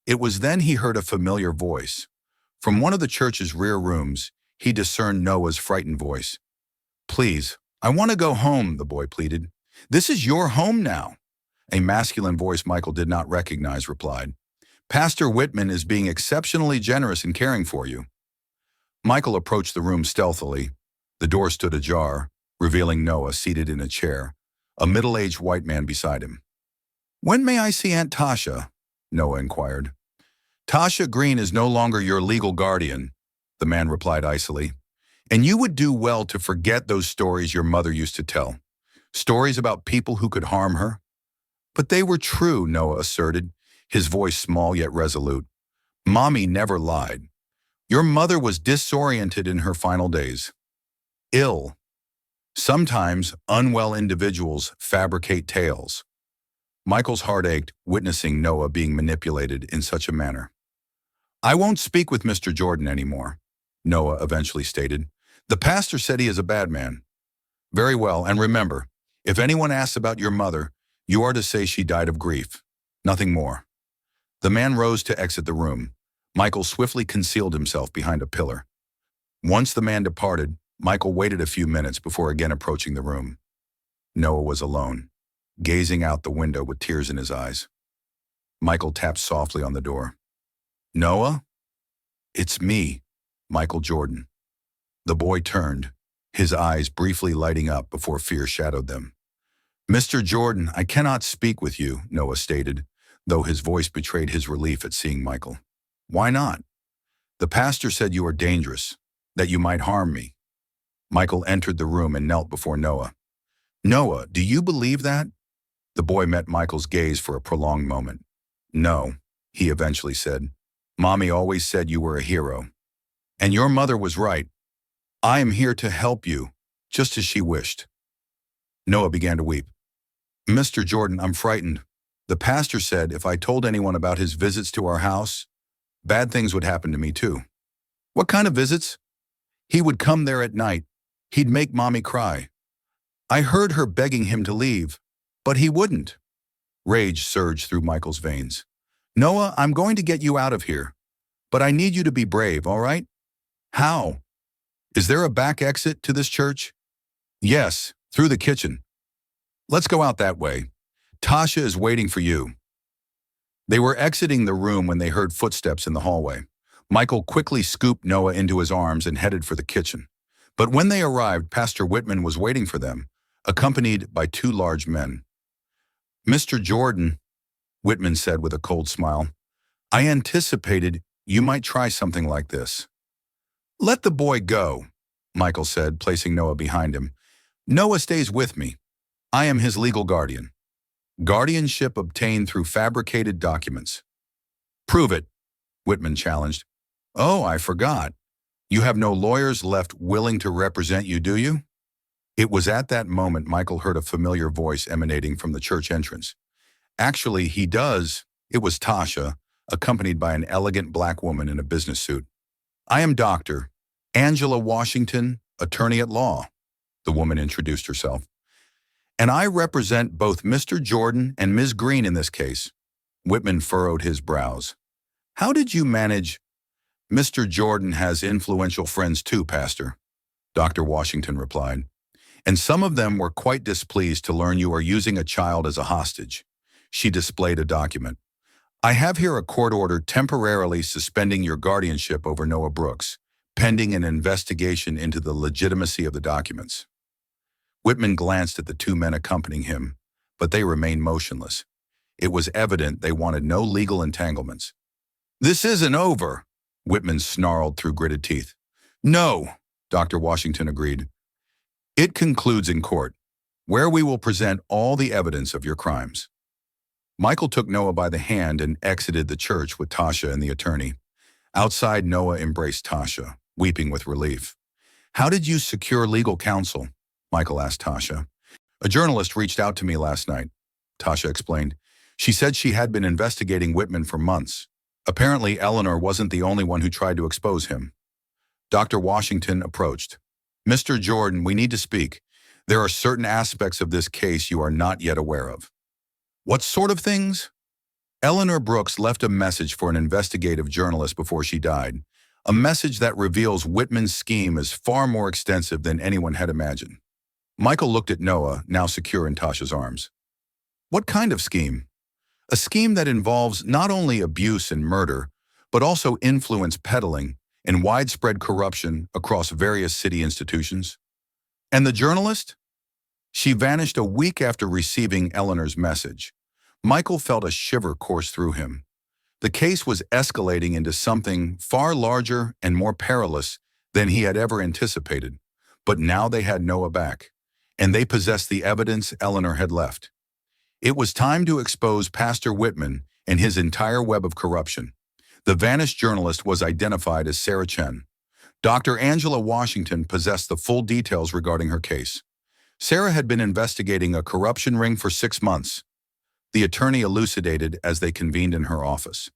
It was then he heard a familiar voice. From one of the church's rear rooms, he discerned Noah's frightened voice. Please, I want to go home, the boy pleaded. This is your home now. A masculine voice Michael did not recognize replied. Pastor Whitman is being exceptionally generous in caring for you. Michael approached the room stealthily. The door stood ajar, revealing Noah seated in a chair, a middle-aged white man beside him. When may I see Aunt Tasha? Noah inquired. Tasha Green is no longer your legal guardian, the man replied icily. And you would do well to forget those stories your mother used to tell. Stories about people who could harm her. But they were true, Noah asserted, his voice small yet resolute. Mommy never lied. Your mother was disoriented in her final days. Ill. Sometimes unwell individuals fabricate tales. Michael's heart ached, witnessing Noah being manipulated in such a manner. I won't speak with Mr. Jordan anymore, Noah eventually stated. The pastor said he is a bad man. Very well, and remember, if anyone asks about your mother, you are to say she died of grief. Nothing more. The man rose to exit the room. Michael swiftly concealed himself behind a pillar. Once the man departed, Michael waited a few minutes before again approaching the room. Noah was alone, gazing out the window with tears in his eyes. Michael tapped softly on the door. Noah? It's me, Michael Jordan. The boy turned, his eyes briefly lighting up before fear shadowed them. Mr. Jordan, I cannot speak with you, Noah stated, though his voice betrayed his relief at seeing Michael. Why not? The pastor said you are dangerous, that you might harm me. Michael entered the room and knelt before Noah. Noah, do you believe that? The boy met Michael's gaze for a prolonged moment. No, he eventually said. Mommy always said you were a hero. And your mother was right. I am here to help you, just as she wished. Noah began to weep. Mr. Jordan, I'm frightened. The pastor said if I told anyone about his visits to our house, bad things would happen to me too. What kind of visits? He would come there at night. He'd make Mommy cry. I heard her begging him to leave, but he wouldn't. Rage surged through Michael's veins. Noah, I'm going to get you out of here, but I need you to be brave, all right? How? Is there a back exit to this church? Yes, through the kitchen. Let's go out that way. Tasha is waiting for you. They were exiting the room when they heard footsteps in the hallway. Michael quickly scooped Noah into his arms and headed for the kitchen. But when they arrived, Pastor Whitman was waiting for them, accompanied by two large men. Mr. Jordan, Whitman said with a cold smile, I anticipated you might try something like this. Let the boy go, Michael said, placing Noah behind him. Noah stays with me. I am his legal guardian. Guardianship obtained through fabricated documents. Prove it, Whitman challenged. Oh, I forgot. You have no lawyers left willing to represent you, do you? It was at that moment Michael heard a familiar voice emanating from the church entrance. Actually, he does. It was Tasha, accompanied by an elegant black woman in a business suit. I am Dr. Angela Washington, attorney at law, the woman introduced herself. And I represent both Mr. Jordan and Ms. Green in this case. Whitman furrowed his brows. How did you manage? Mr. Jordan has influential friends too, Pastor, Dr. Washington replied. And some of them were quite displeased to learn you are using a child as a hostage. She displayed a document. I have here a court order temporarily suspending your guardianship over Noah Brooks, pending an investigation into the legitimacy of the documents. Whitman glanced at the two men accompanying him, but they remained motionless. It was evident they wanted no legal entanglements. This isn't over, Whitman snarled through gritted teeth. No, Dr. Washington agreed. It concludes in court, where we will present all the evidence of your crimes. Michael took Noah by the hand and exited the church with Tasha and the attorney. Outside, Noah embraced Tasha, weeping with relief. How did you secure legal counsel? Michael asked Tasha. A journalist reached out to me last night, Tasha explained. She said she had been investigating Whitman for months. Apparently, Eleanor wasn't the only one who tried to expose him. Dr. Washington approached. Mr. Jordan, we need to speak. There are certain aspects of this case you are not yet aware of. What sort of things? Eleanor Brooks left a message for an investigative journalist before she died, a message that reveals Whitman's scheme is far more extensive than anyone had imagined. Michael looked at Noah, now secure in Tasha's arms. What kind of scheme? A scheme that involves not only abuse and murder, but also influence peddling and widespread corruption across various city institutions. And the journalist? She vanished a week after receiving Eleanor's message. Michael felt a shiver course through him. The case was escalating into something far larger and more perilous than he had ever anticipated. But now they had Noah back, and they possessed the evidence Eleanor had left. It was time to expose Pastor Whitman and his entire web of corruption. The vanished journalist was identified as Sarah Chen. Dr. Angela Washington possessed the full details regarding her case. Sarah had been investigating a corruption ring for 6 months. The attorney elucidated as they convened in her office.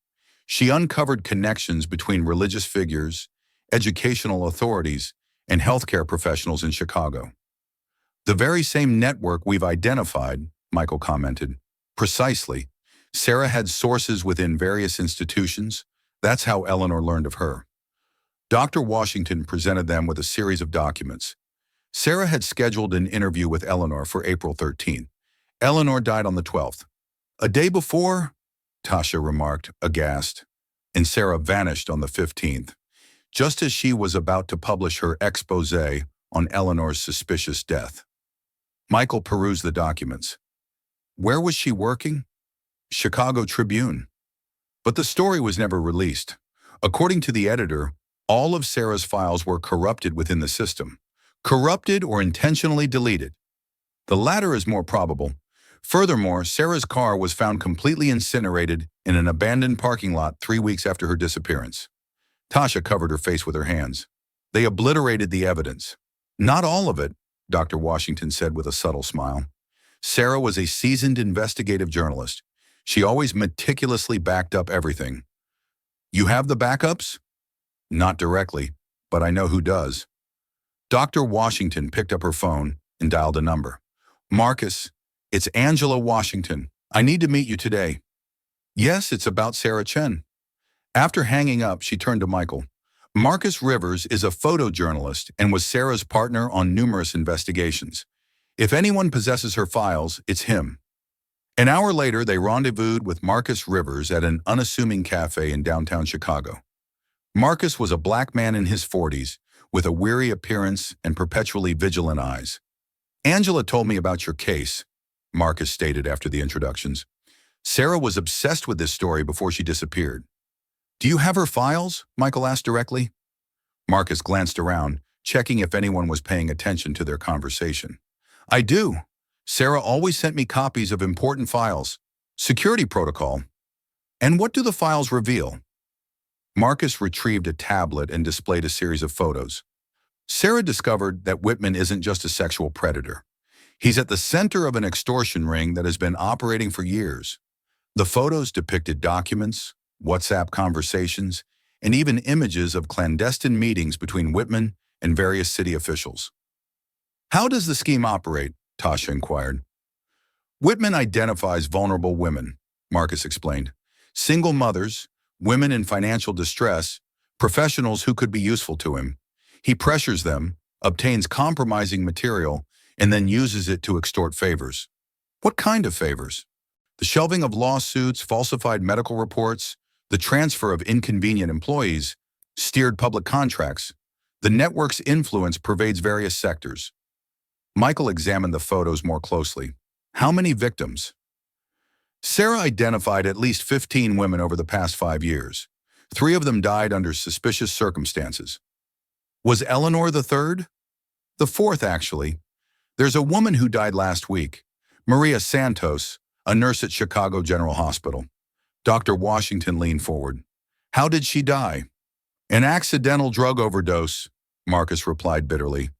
She uncovered connections between religious figures, educational authorities, and healthcare professionals in Chicago. The very same network we've identified, Michael commented. Precisely. Sarah had sources within various institutions. That's how Eleanor learned of her. Dr. Washington presented them with a series of documents. Sarah had scheduled an interview with Eleanor for April 13th. Eleanor died on the 12th. A day before, Tasha remarked, aghast, and Sarah vanished on the 15th, just as she was about to publish her expose on Eleanor's suspicious death. Michael perused the documents. Where was she working? Chicago Tribune. But the story was never released. According to the editor, all of Sarah's files were corrupted within the system. Corrupted or intentionally deleted. The latter is more probable. Furthermore, Sarah's car was found completely incinerated in an abandoned parking lot 3 weeks after her disappearance. Tasha covered her face with her hands. They obliterated the evidence. Not all of it, Dr. Washington said with a subtle smile. Sarah was a seasoned investigative journalist. She always meticulously backed up everything. You have the backups? Not directly, but I know who does. Dr. Washington picked up her phone and dialed a number. Marcus, it's Angela Washington. I need to meet you today. Yes, it's about Sarah Chen. After hanging up, she turned to Michael. Marcus Rivers is a photojournalist and was Sarah's partner on numerous investigations. If anyone possesses her files, it's him. An hour later, they rendezvoused with Marcus Rivers at an unassuming cafe in downtown Chicago. Marcus was a black man in his 40s, with a weary appearance and perpetually vigilant eyes. Angela told me about your case, Marcus stated after the introductions. Sarah was obsessed with this story before she disappeared. Do you have her files? Michael asked directly. Marcus glanced around, checking if anyone was paying attention to their conversation. I do. Sarah always sent me copies of important files. Security protocol. And what do the files reveal? Marcus retrieved a tablet and displayed a series of photos. Sarah discovered that Whitman isn't just a sexual predator. He's at the center of an extortion ring that has been operating for years. The photos depicted documents, WhatsApp conversations, and even images of clandestine meetings between Whitman and various city officials. How does the scheme operate? Tasha inquired. Whitman identifies vulnerable women, Marcus explained. Single mothers, women in financial distress, professionals who could be useful to him. He pressures them, obtains compromising material, and then uses it to extort favors. What kind of favors? The shelving of lawsuits, falsified medical reports, the transfer of inconvenient employees, steered public contracts. The network's influence pervades various sectors. Michael examined the photos more closely. How many victims? Sarah identified at least 15 women over the past 5 years. 3 of them died under suspicious circumstances. Was Eleanor the third? The fourth, actually. There's a woman who died last week, Maria Santos, a nurse at Chicago General Hospital. Dr. Washington leaned forward. How did she die? An accidental drug overdose, Marcus replied bitterly.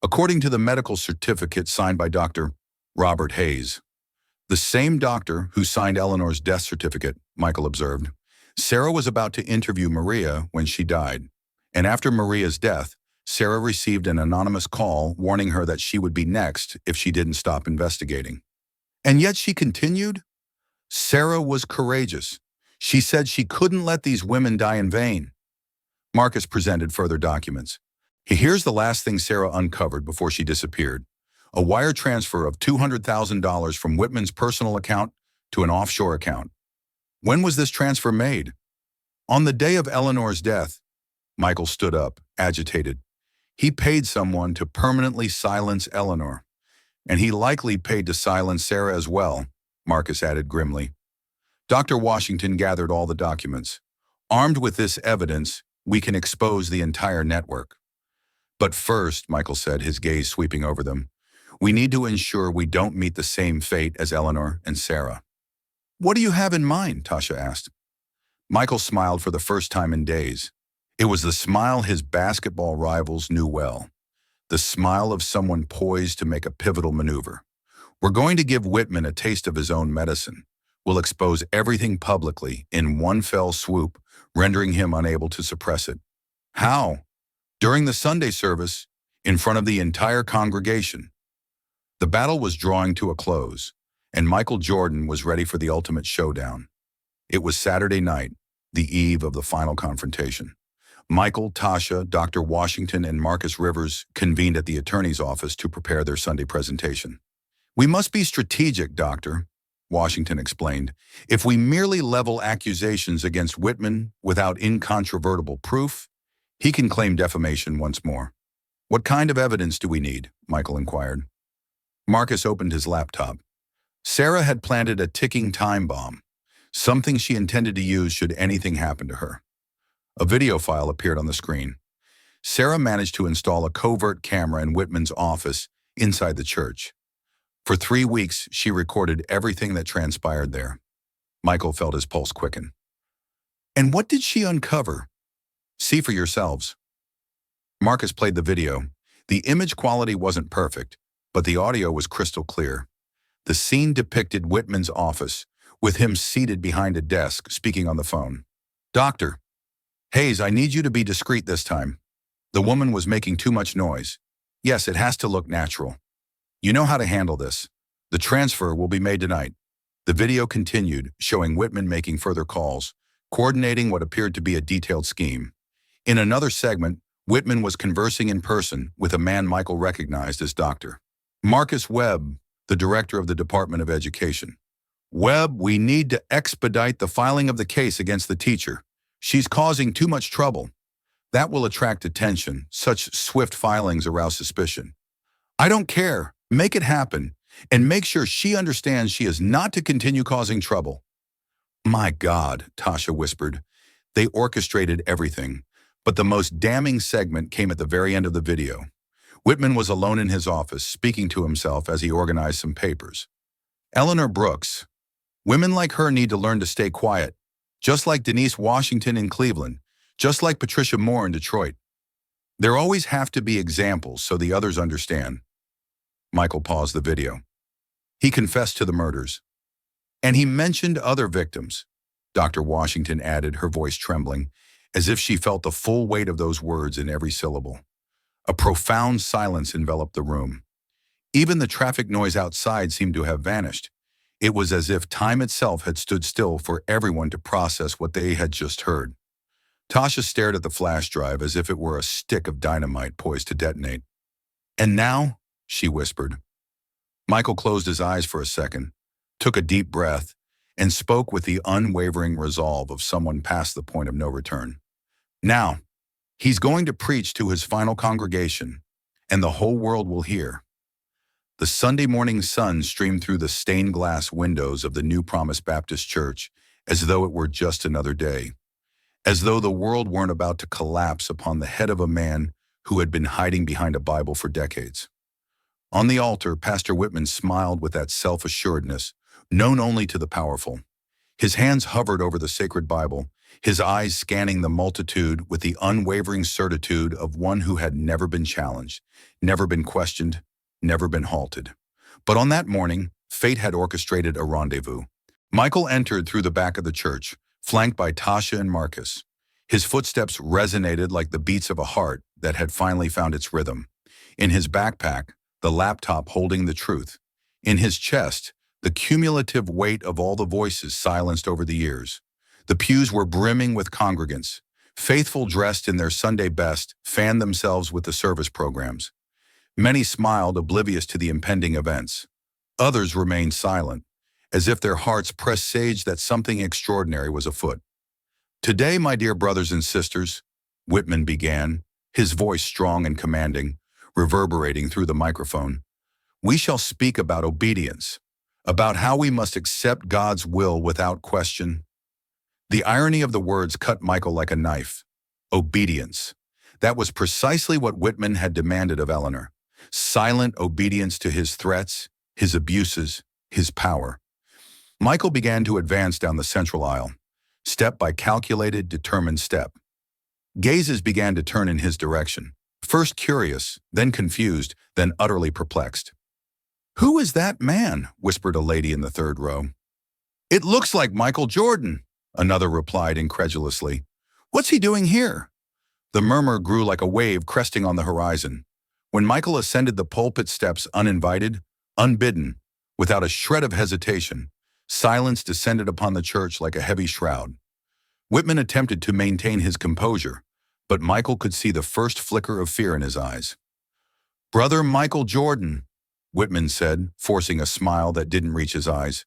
According to the medical certificate signed by Dr. Robert Hayes. The same doctor who signed Eleanor's death certificate, Michael observed. Sarah was about to interview Maria when she died. And after Maria's death, Sarah received an anonymous call warning her that she would be next if she didn't stop investigating. And yet she continued? Sarah was courageous. She said she couldn't let these women die in vain. Marcus presented further documents. Here's the last thing Sarah uncovered before she disappeared. A wire transfer of $200,000 from Whitman's personal account to an offshore account. When was this transfer made? On the day of Eleanor's death. Michael stood up, agitated. He paid someone to permanently silence Eleanor. And he likely paid to silence Sarah as well, Marcus added grimly. Dr. Washington gathered all the documents. Armed with this evidence, we can expose the entire network. But first, Michael said, his gaze sweeping over them, we need to ensure we don't meet the same fate as Eleanor and Sarah. What do you have in mind? Tasha asked. Michael smiled for the first time in days. It was the smile his basketball rivals knew well. The smile of someone poised to make a pivotal maneuver. We're going to give Whitman a taste of his own medicine. We'll expose everything publicly in one fell swoop, rendering him unable to suppress it. How? During the Sunday service, in front of the entire congregation. The battle was drawing to a close, and Michael Jordan was ready for the ultimate showdown. It was Saturday night, the eve of the final confrontation. Michael, Tasha, Dr. Washington, and Marcus Rivers convened at the attorney's office to prepare their Sunday presentation. We must be strategic, Doctor, Washington explained. If we merely level accusations against Whitman without incontrovertible proof, he can claim defamation once more. What kind of evidence do we need? Michael inquired. Marcus opened his laptop. Sarah had planted a ticking time bomb, something she intended to use should anything happen to her. A video file appeared on the screen. Sarah managed to install a covert camera in Whitman's office inside the church. For 3 weeks, she recorded everything that transpired there. Michael felt his pulse quicken. And what did she uncover? See for yourselves. Marcus played the video. The image quality wasn't perfect, but the audio was crystal clear. The scene depicted Whitman's office, with him seated behind a desk, speaking on the phone. Doctor, Hayes, I need you to be discreet this time. The woman was making too much noise. Yes, it has to look natural. You know how to handle this. The transfer will be made tonight. The video continued, showing Whitman making further calls, coordinating what appeared to be a detailed scheme. In another segment, Whitman was conversing in person with a man Michael recognized as Dr. Marcus Webb, the director of the Department of Education. Webb, we need to expedite the filing of the case against the teacher. She's causing too much trouble. That will attract attention. Such swift filings arouse suspicion. I don't care. Make it happen. And make sure she understands she is not to continue causing trouble. My God, Tasha whispered. They orchestrated everything. But the most damning segment came at the very end of the video. Whitman was alone in his office, speaking to himself as he organized some papers. Eleanor Brooks. Women like her need to learn to stay quiet. Just like Denise Washington in Cleveland. Just like Patricia Moore in Detroit. There always have to be examples so the others understand. Michael paused the video. He confessed to the murders. And he mentioned other victims. Dr. Washington added, her voice trembling, as if she felt the full weight of those words in every syllable. A profound silence enveloped the room. Even the traffic noise outside seemed to have vanished. It was as if time itself had stood still for everyone to process what they had just heard. Tasha stared at the flash drive as if it were a stick of dynamite poised to detonate. And now, she whispered. Michael closed his eyes for a second, took a deep breath, and spoke with the unwavering resolve of someone past the point of no return. Now, he's going to preach to his final congregation, and the whole world will hear. The Sunday morning sun streamed through the stained glass windows of the New Promise Baptist Church as though it were just another day, as though the world weren't about to collapse upon the head of a man who had been hiding behind a Bible for decades. On the altar, Pastor Whitman smiled with that self-assuredness known only to the powerful. His hands hovered over the sacred Bible, his eyes scanning the multitude with the unwavering certitude of one who had never been challenged, never been questioned, never been halted. But on that morning, fate had orchestrated a rendezvous. Michael entered through the back of the church, flanked by Tasha and Marcus. His footsteps resonated like the beats of a heart that had finally found its rhythm. In his backpack, the laptop holding the truth. In his chest, the cumulative weight of all the voices silenced over the years. The pews were brimming with congregants. Faithful dressed in their Sunday best fanned themselves with the service programs. Many smiled, oblivious to the impending events. Others remained silent, as if their hearts presaged that something extraordinary was afoot. Today, my dear brothers and sisters, Whitman began, his voice strong and commanding, reverberating through the microphone, we shall speak about obedience, about how we must accept God's will without question. The irony of the words cut Michael like a knife. Obedience. That was precisely what Whitman had demanded of Eleanor. Silent obedience to his threats, his abuses, his power. Michael began to advance down the central aisle, step by calculated, determined step. Gazes began to turn in his direction, first curious, then confused, then utterly perplexed. "Who is that man?" whispered a lady in the third row. "It looks like Michael Jordan," another replied incredulously. "What's he doing here?" The murmur grew like a wave cresting on the horizon. When Michael ascended the pulpit steps uninvited, unbidden, without a shred of hesitation, silence descended upon the church like a heavy shroud. Whitman attempted to maintain his composure, but Michael could see the first flicker of fear in his eyes. "Brother Michael Jordan," Whitman said, forcing a smile that didn't reach his eyes.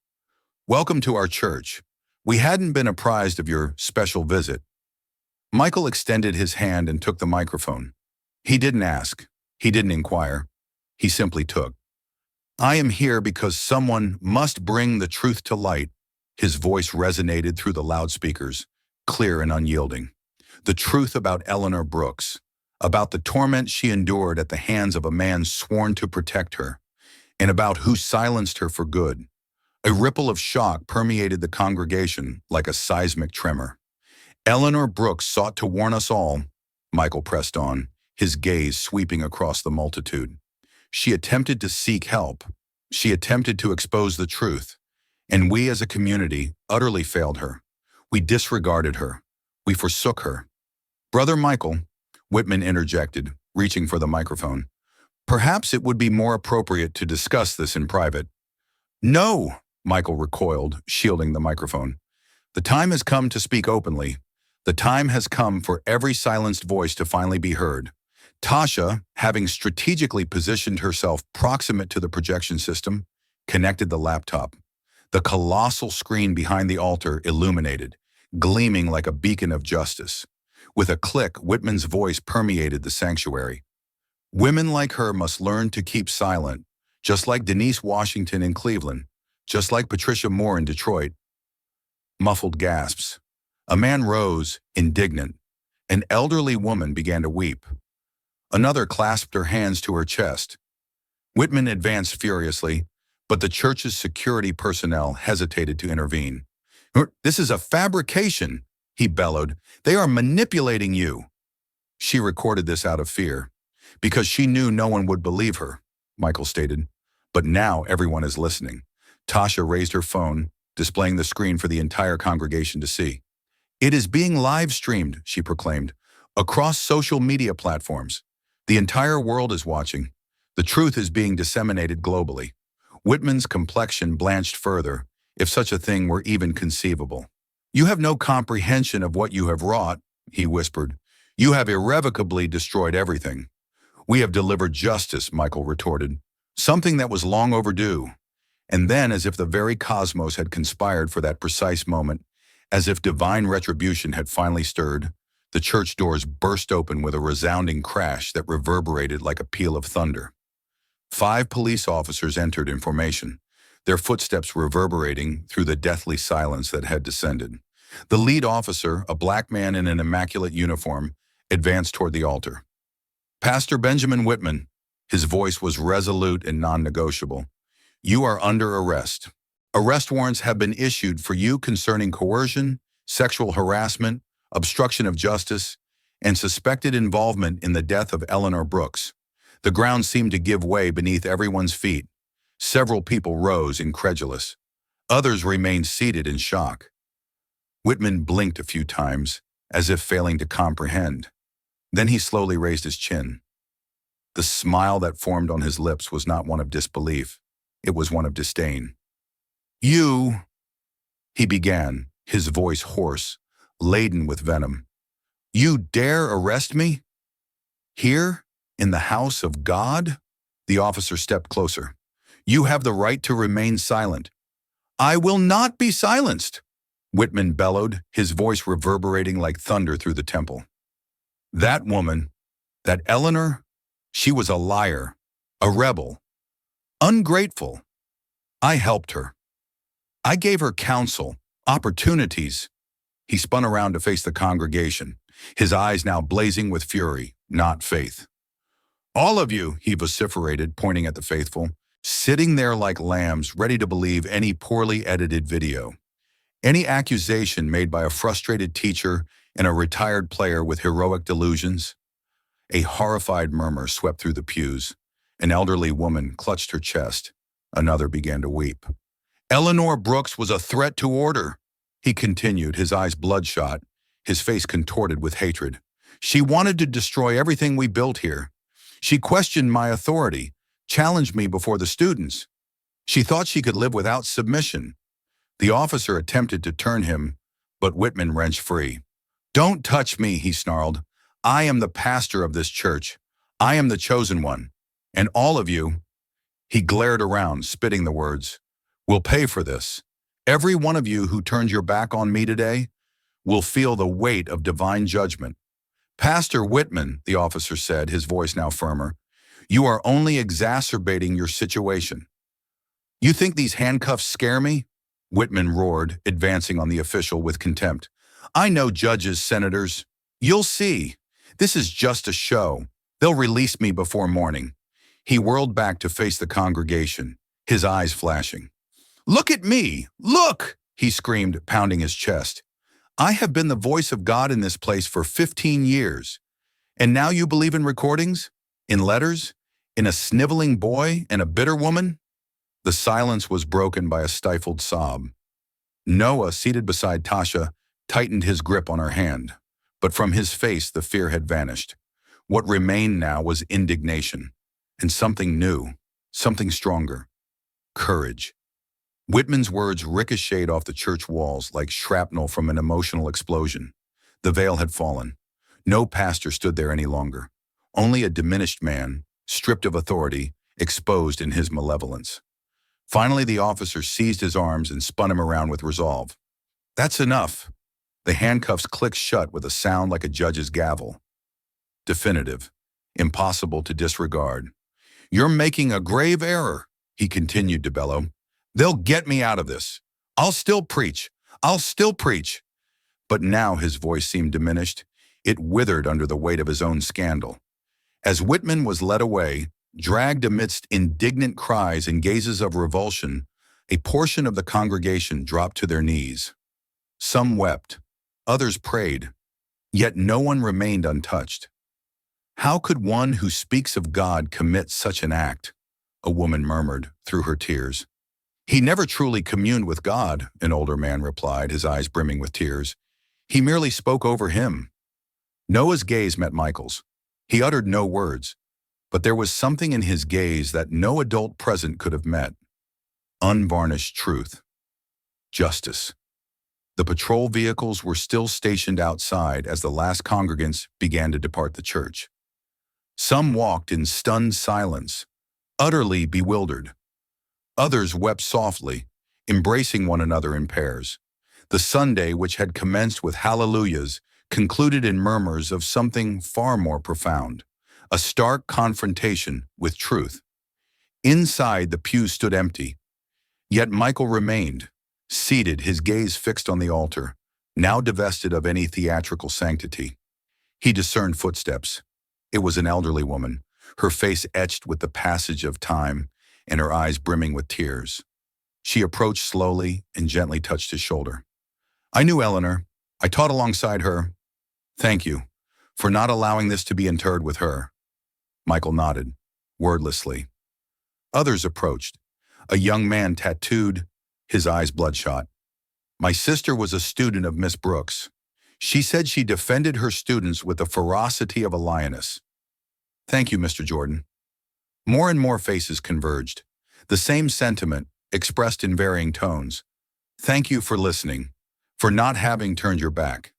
"Welcome to our church. We hadn't been apprised of your special visit." Michael extended his hand and took the microphone. He didn't ask. He didn't inquire. He simply took. "I am here because someone must bring the truth to light." His voice resonated through the loudspeakers, clear and unyielding. The truth about Eleanor Brooks, about the torment she endured at the hands of a man sworn to protect her, and about who silenced her for good. A ripple of shock permeated the congregation like a seismic tremor. Eleanor Brooks sought to warn us all, Michael pressed on, his gaze sweeping across the multitude. She attempted to seek help. She attempted to expose the truth. And we as a community utterly failed her. We disregarded her. We forsook her. Brother Michael, Whitman interjected, reaching for the microphone. Perhaps it would be more appropriate to discuss this in private. No, Michael recoiled, shielding the microphone. The time has come to speak openly. The time has come for every silenced voice to finally be heard. Tasha, having strategically positioned herself proximate to the projection system, connected the laptop. The colossal screen behind the altar illuminated, gleaming like a beacon of justice. With a click, Whitman's voice permeated the sanctuary. Women like her must learn to keep silent, just like Denise Washington in Cleveland, just like Patricia Moore in Detroit. Muffled gasps. A man rose, indignant. An elderly woman began to weep. Another clasped her hands to her chest. Whitman advanced furiously, but the church's security personnel hesitated to intervene. This is a fabrication, he bellowed. They are manipulating you. She recorded this out of fear, because she knew no one would believe her, Michael stated. But now everyone is listening. Tasha raised her phone, displaying the screen for the entire congregation to see. It is being live-streamed, she proclaimed, across social media platforms. The entire world is watching. The truth is being disseminated globally. Whitman's complexion blanched further, if such a thing were even conceivable. You have no comprehension of what you have wrought, he whispered. You have irrevocably destroyed everything. We have delivered justice, Michael retorted. Something that was long overdue. And then, as if the very cosmos had conspired for that precise moment, as if divine retribution had finally stirred, the church doors burst open with a resounding crash that reverberated like a peal of thunder. 5 police officers entered in formation, their footsteps reverberating through the deathly silence that had descended. The lead officer, a black man in an immaculate uniform, advanced toward the altar. Pastor Benjamin Whitman, his voice was resolute and non-negotiable. You are under arrest. Arrest warrants have been issued for you concerning coercion, sexual harassment, obstruction of justice, and suspected involvement in the death of Eleanor Brooks. The ground seemed to give way beneath everyone's feet. Several people rose, incredulous. Others remained seated in shock. Whitman blinked a few times, as if failing to comprehend. Then he slowly raised his chin. The smile that formed on his lips was not one of disbelief. It was one of disdain. You, he began, his voice hoarse, laden with venom. You dare arrest me? Here, in the house of God? The officer stepped closer. You have the right to remain silent. I will not be silenced, Whitman bellowed, his voice reverberating like thunder through the temple. That woman, that Eleanor, she was a liar, a rebel, ungrateful. I helped her. I gave her counsel, opportunities. He spun around to face the congregation, his eyes now blazing with fury, not faith. All of you, he vociferated, pointing at the faithful, sitting there like lambs, ready to believe any poorly edited video. Any accusation made by a frustrated teacher and a retired player with heroic delusions. A horrified murmur swept through the pews. An elderly woman clutched her chest. Another began to weep. Eleanor Brooks was a threat to order, he continued, his eyes bloodshot, his face contorted with hatred. She wanted to destroy everything we built here. She questioned my authority, challenged me before the students. She thought she could live without submission. The officer attempted to turn him, but Whitman wrenched free. Don't touch me, he snarled. I am the pastor of this church. I am the chosen one. And all of you, he glared around, spitting the words, will pay for this. Every one of you who turned your back on me today will feel the weight of divine judgment. Pastor Whitman, the officer said, his voice now firmer, you are only exacerbating your situation. You think these handcuffs scare me? Whitman roared, advancing on the official with contempt. I know judges, senators. You'll see. This is just a show. They'll release me before morning." He whirled back to face the congregation, his eyes flashing. "Look at me! Look!" he screamed, pounding his chest. "I have been the voice of God in this place for 15 years. And now you believe in recordings? In letters? In a sniveling boy and a bitter woman?" The silence was broken by a stifled sob. Noah, seated beside Tasha, tightened his grip on her hand. But from his face the fear had vanished. What remained now was indignation. And something new, something stronger. Courage. Whitman's words ricocheted off the church walls like shrapnel from an emotional explosion. The veil had fallen. No pastor stood there any longer. Only a diminished man, stripped of authority, exposed in his malevolence. Finally, the officer seized his arms and spun him around with resolve. "That's enough." The handcuffs clicked shut with a sound like a judge's gavel. Definitive. Impossible to disregard. "You're making a grave error," he continued to bellow. "They'll get me out of this. I'll still preach. I'll still preach." But now his voice seemed diminished. It withered under the weight of his own scandal. As Whitman was led away, dragged amidst indignant cries and gazes of revulsion, a portion of the congregation dropped to their knees. Some wept. Others prayed. Yet no one remained untouched. "How could one who speaks of God commit such an act?" a woman murmured through her tears. "He never truly communed with God," an older man replied, his eyes brimming with tears. "He merely spoke over him." Noah's gaze met Michael's. He uttered no words, but there was something in his gaze that no adult present could have met. Unvarnished truth. Justice. The patrol vehicles were still stationed outside as the last congregants began to depart the church. Some walked in stunned silence, utterly bewildered. Others wept softly, embracing one another in pairs. The Sunday, which had commenced with hallelujahs, concluded in murmurs of something far more profound, a stark confrontation with truth. Inside, the pews stood empty. Yet Michael remained, seated, his gaze fixed on the altar, now divested of any theatrical sanctity. He discerned footsteps. It was an elderly woman, her face etched with the passage of time and her eyes brimming with tears. She approached slowly and gently touched his shoulder. "I knew Eleanor. I taught alongside her. Thank you for not allowing this to be interred with her." Michael nodded, wordlessly. Others approached. A young man tattooed, his eyes bloodshot. "My sister was a student of Miss Brooks. She said she defended her students with the ferocity of a lioness." "Thank you, Mr. Jordan." More and more faces converged. The same sentiment, expressed in varying tones. "Thank you for listening, for not having turned your back."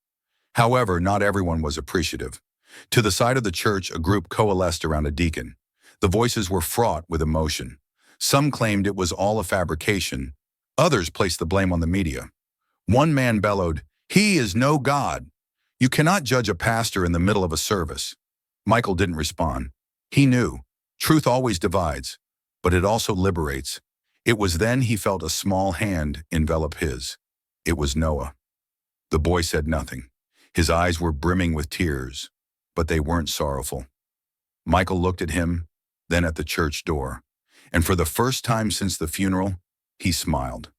However, not everyone was appreciative. To the side of the church, a group coalesced around a deacon. The voices were fraught with emotion. Some claimed it was all a fabrication. Others placed the blame on the media. One man bellowed, "He is no God. You cannot judge a pastor in the middle of a service." Michael didn't respond. He knew. Truth always divides, but it also liberates. It was then he felt a small hand envelop his. It was Noah. The boy said nothing. His eyes were brimming with tears, but they weren't sorrowful. Michael looked at him, then at the church door, and for the first time since the funeral, he smiled.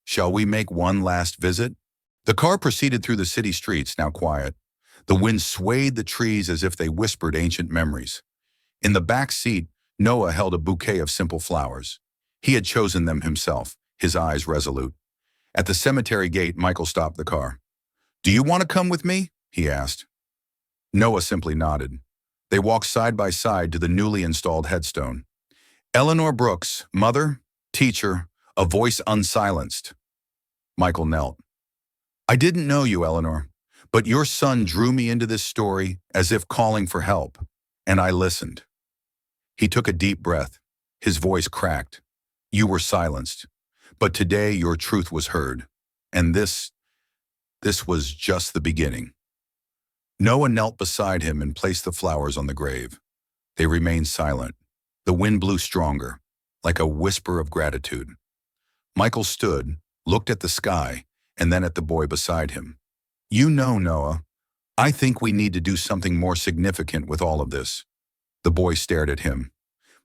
"Shall we make one last visit?" The car proceeded through the city streets, now quiet. The wind swayed the trees as if they whispered ancient memories. In the back seat, Noah held a bouquet of simple flowers. He had chosen them himself, his eyes resolute. At the cemetery gate, Michael stopped the car. "Do you want to come with me?" he asked. Noah simply nodded. They walked side by side to the newly installed headstone. "Eleanor Brooks, mother, teacher, a voice unsilenced." Michael knelt. "I didn't know you, Eleanor, but your son drew me into this story as if calling for help, and I listened." He took a deep breath. His voice cracked. "You were silenced, but today your truth was heard, and this was just the beginning." Noah knelt beside him and placed the flowers on the grave. They remained silent. The wind blew stronger, like a whisper of gratitude. Michael stood, looked at the sky, and then at the boy beside him. "You know, Noah, I think we need to do something more significant with all of this. The boy stared at him.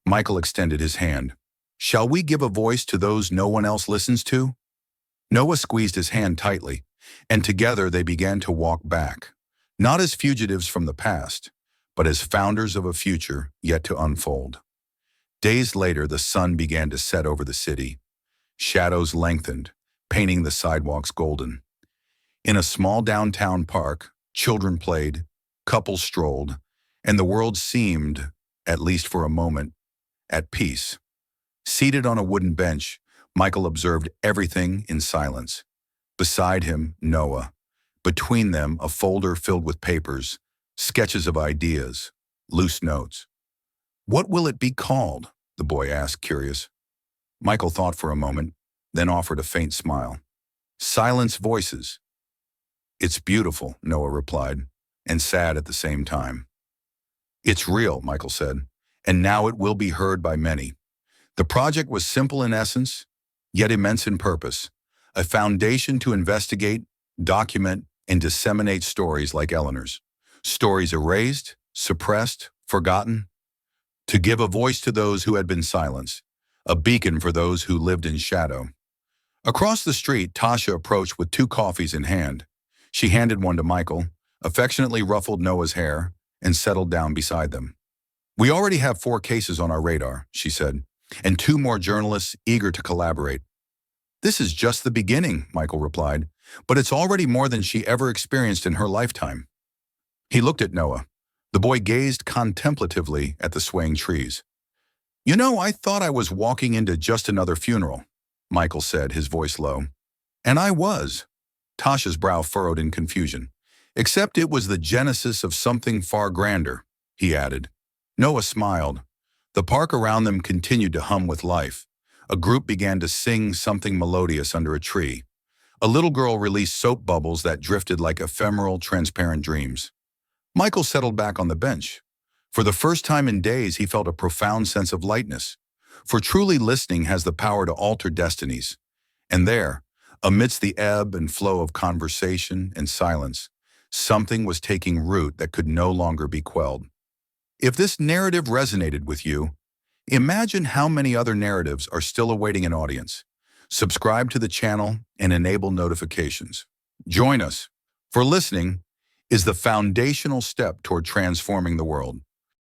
Michael extended his hand. Shall we give a voice to those no one else listens to? Noah squeezed his hand tightly, and together they began to walk back, not as fugitives from the past, but as founders of a future yet to unfold. Days later, the sun began to set over the city. Shadows lengthened, painting the sidewalks golden. In a small downtown park, children played, couples strolled, and the world seemed, at least for a moment, at peace. Seated on a wooden bench, Michael observed everything in silence. Beside him, Noah. Between them, a folder filled with papers, sketches of ideas, loose notes. What will it be called? The boy asked, curious. Michael thought for a moment, then offered a faint smile. Silence Voices. It's beautiful, Noah replied, and sad at the same time. It's real, Michael said, and now it will be heard by many. The project was simple in essence, yet immense in purpose, a foundation to investigate, document, and disseminate stories like Eleanor's. Stories erased, suppressed, forgotten. To give a voice to those who had been silenced, a beacon for those who lived in shadow. Across the street, Tasha approached with 2 coffees in hand. She handed one to Michael, affectionately ruffled Noah's hair, and settled down beside them. We already have 4 cases on our radar, she said, and 2 more journalists eager to collaborate. This is just the beginning, Michael replied, but it's already more than she ever experienced in her lifetime. He looked at Noah. The boy gazed contemplatively at the swaying trees. You know, I thought I was walking into just another funeral, Michael said, his voice low. And I was. Tasha's brow furrowed in confusion. Except it was the genesis of something far grander, he added. Noah smiled. The park around them continued to hum with life. A group began to sing something melodious under a tree. A little girl released soap bubbles that drifted like ephemeral, transparent dreams. Michael settled back on the bench. For the first time in days, he felt a profound sense of lightness. For truly listening has the power to alter destinies. And there, amidst the ebb and flow of conversation and silence, something was taking root that could no longer be quelled. If this narrative resonated with you, imagine how many other narratives are still awaiting an audience. Subscribe to the channel and enable notifications. Join us, for listening is the foundational step toward transforming the world.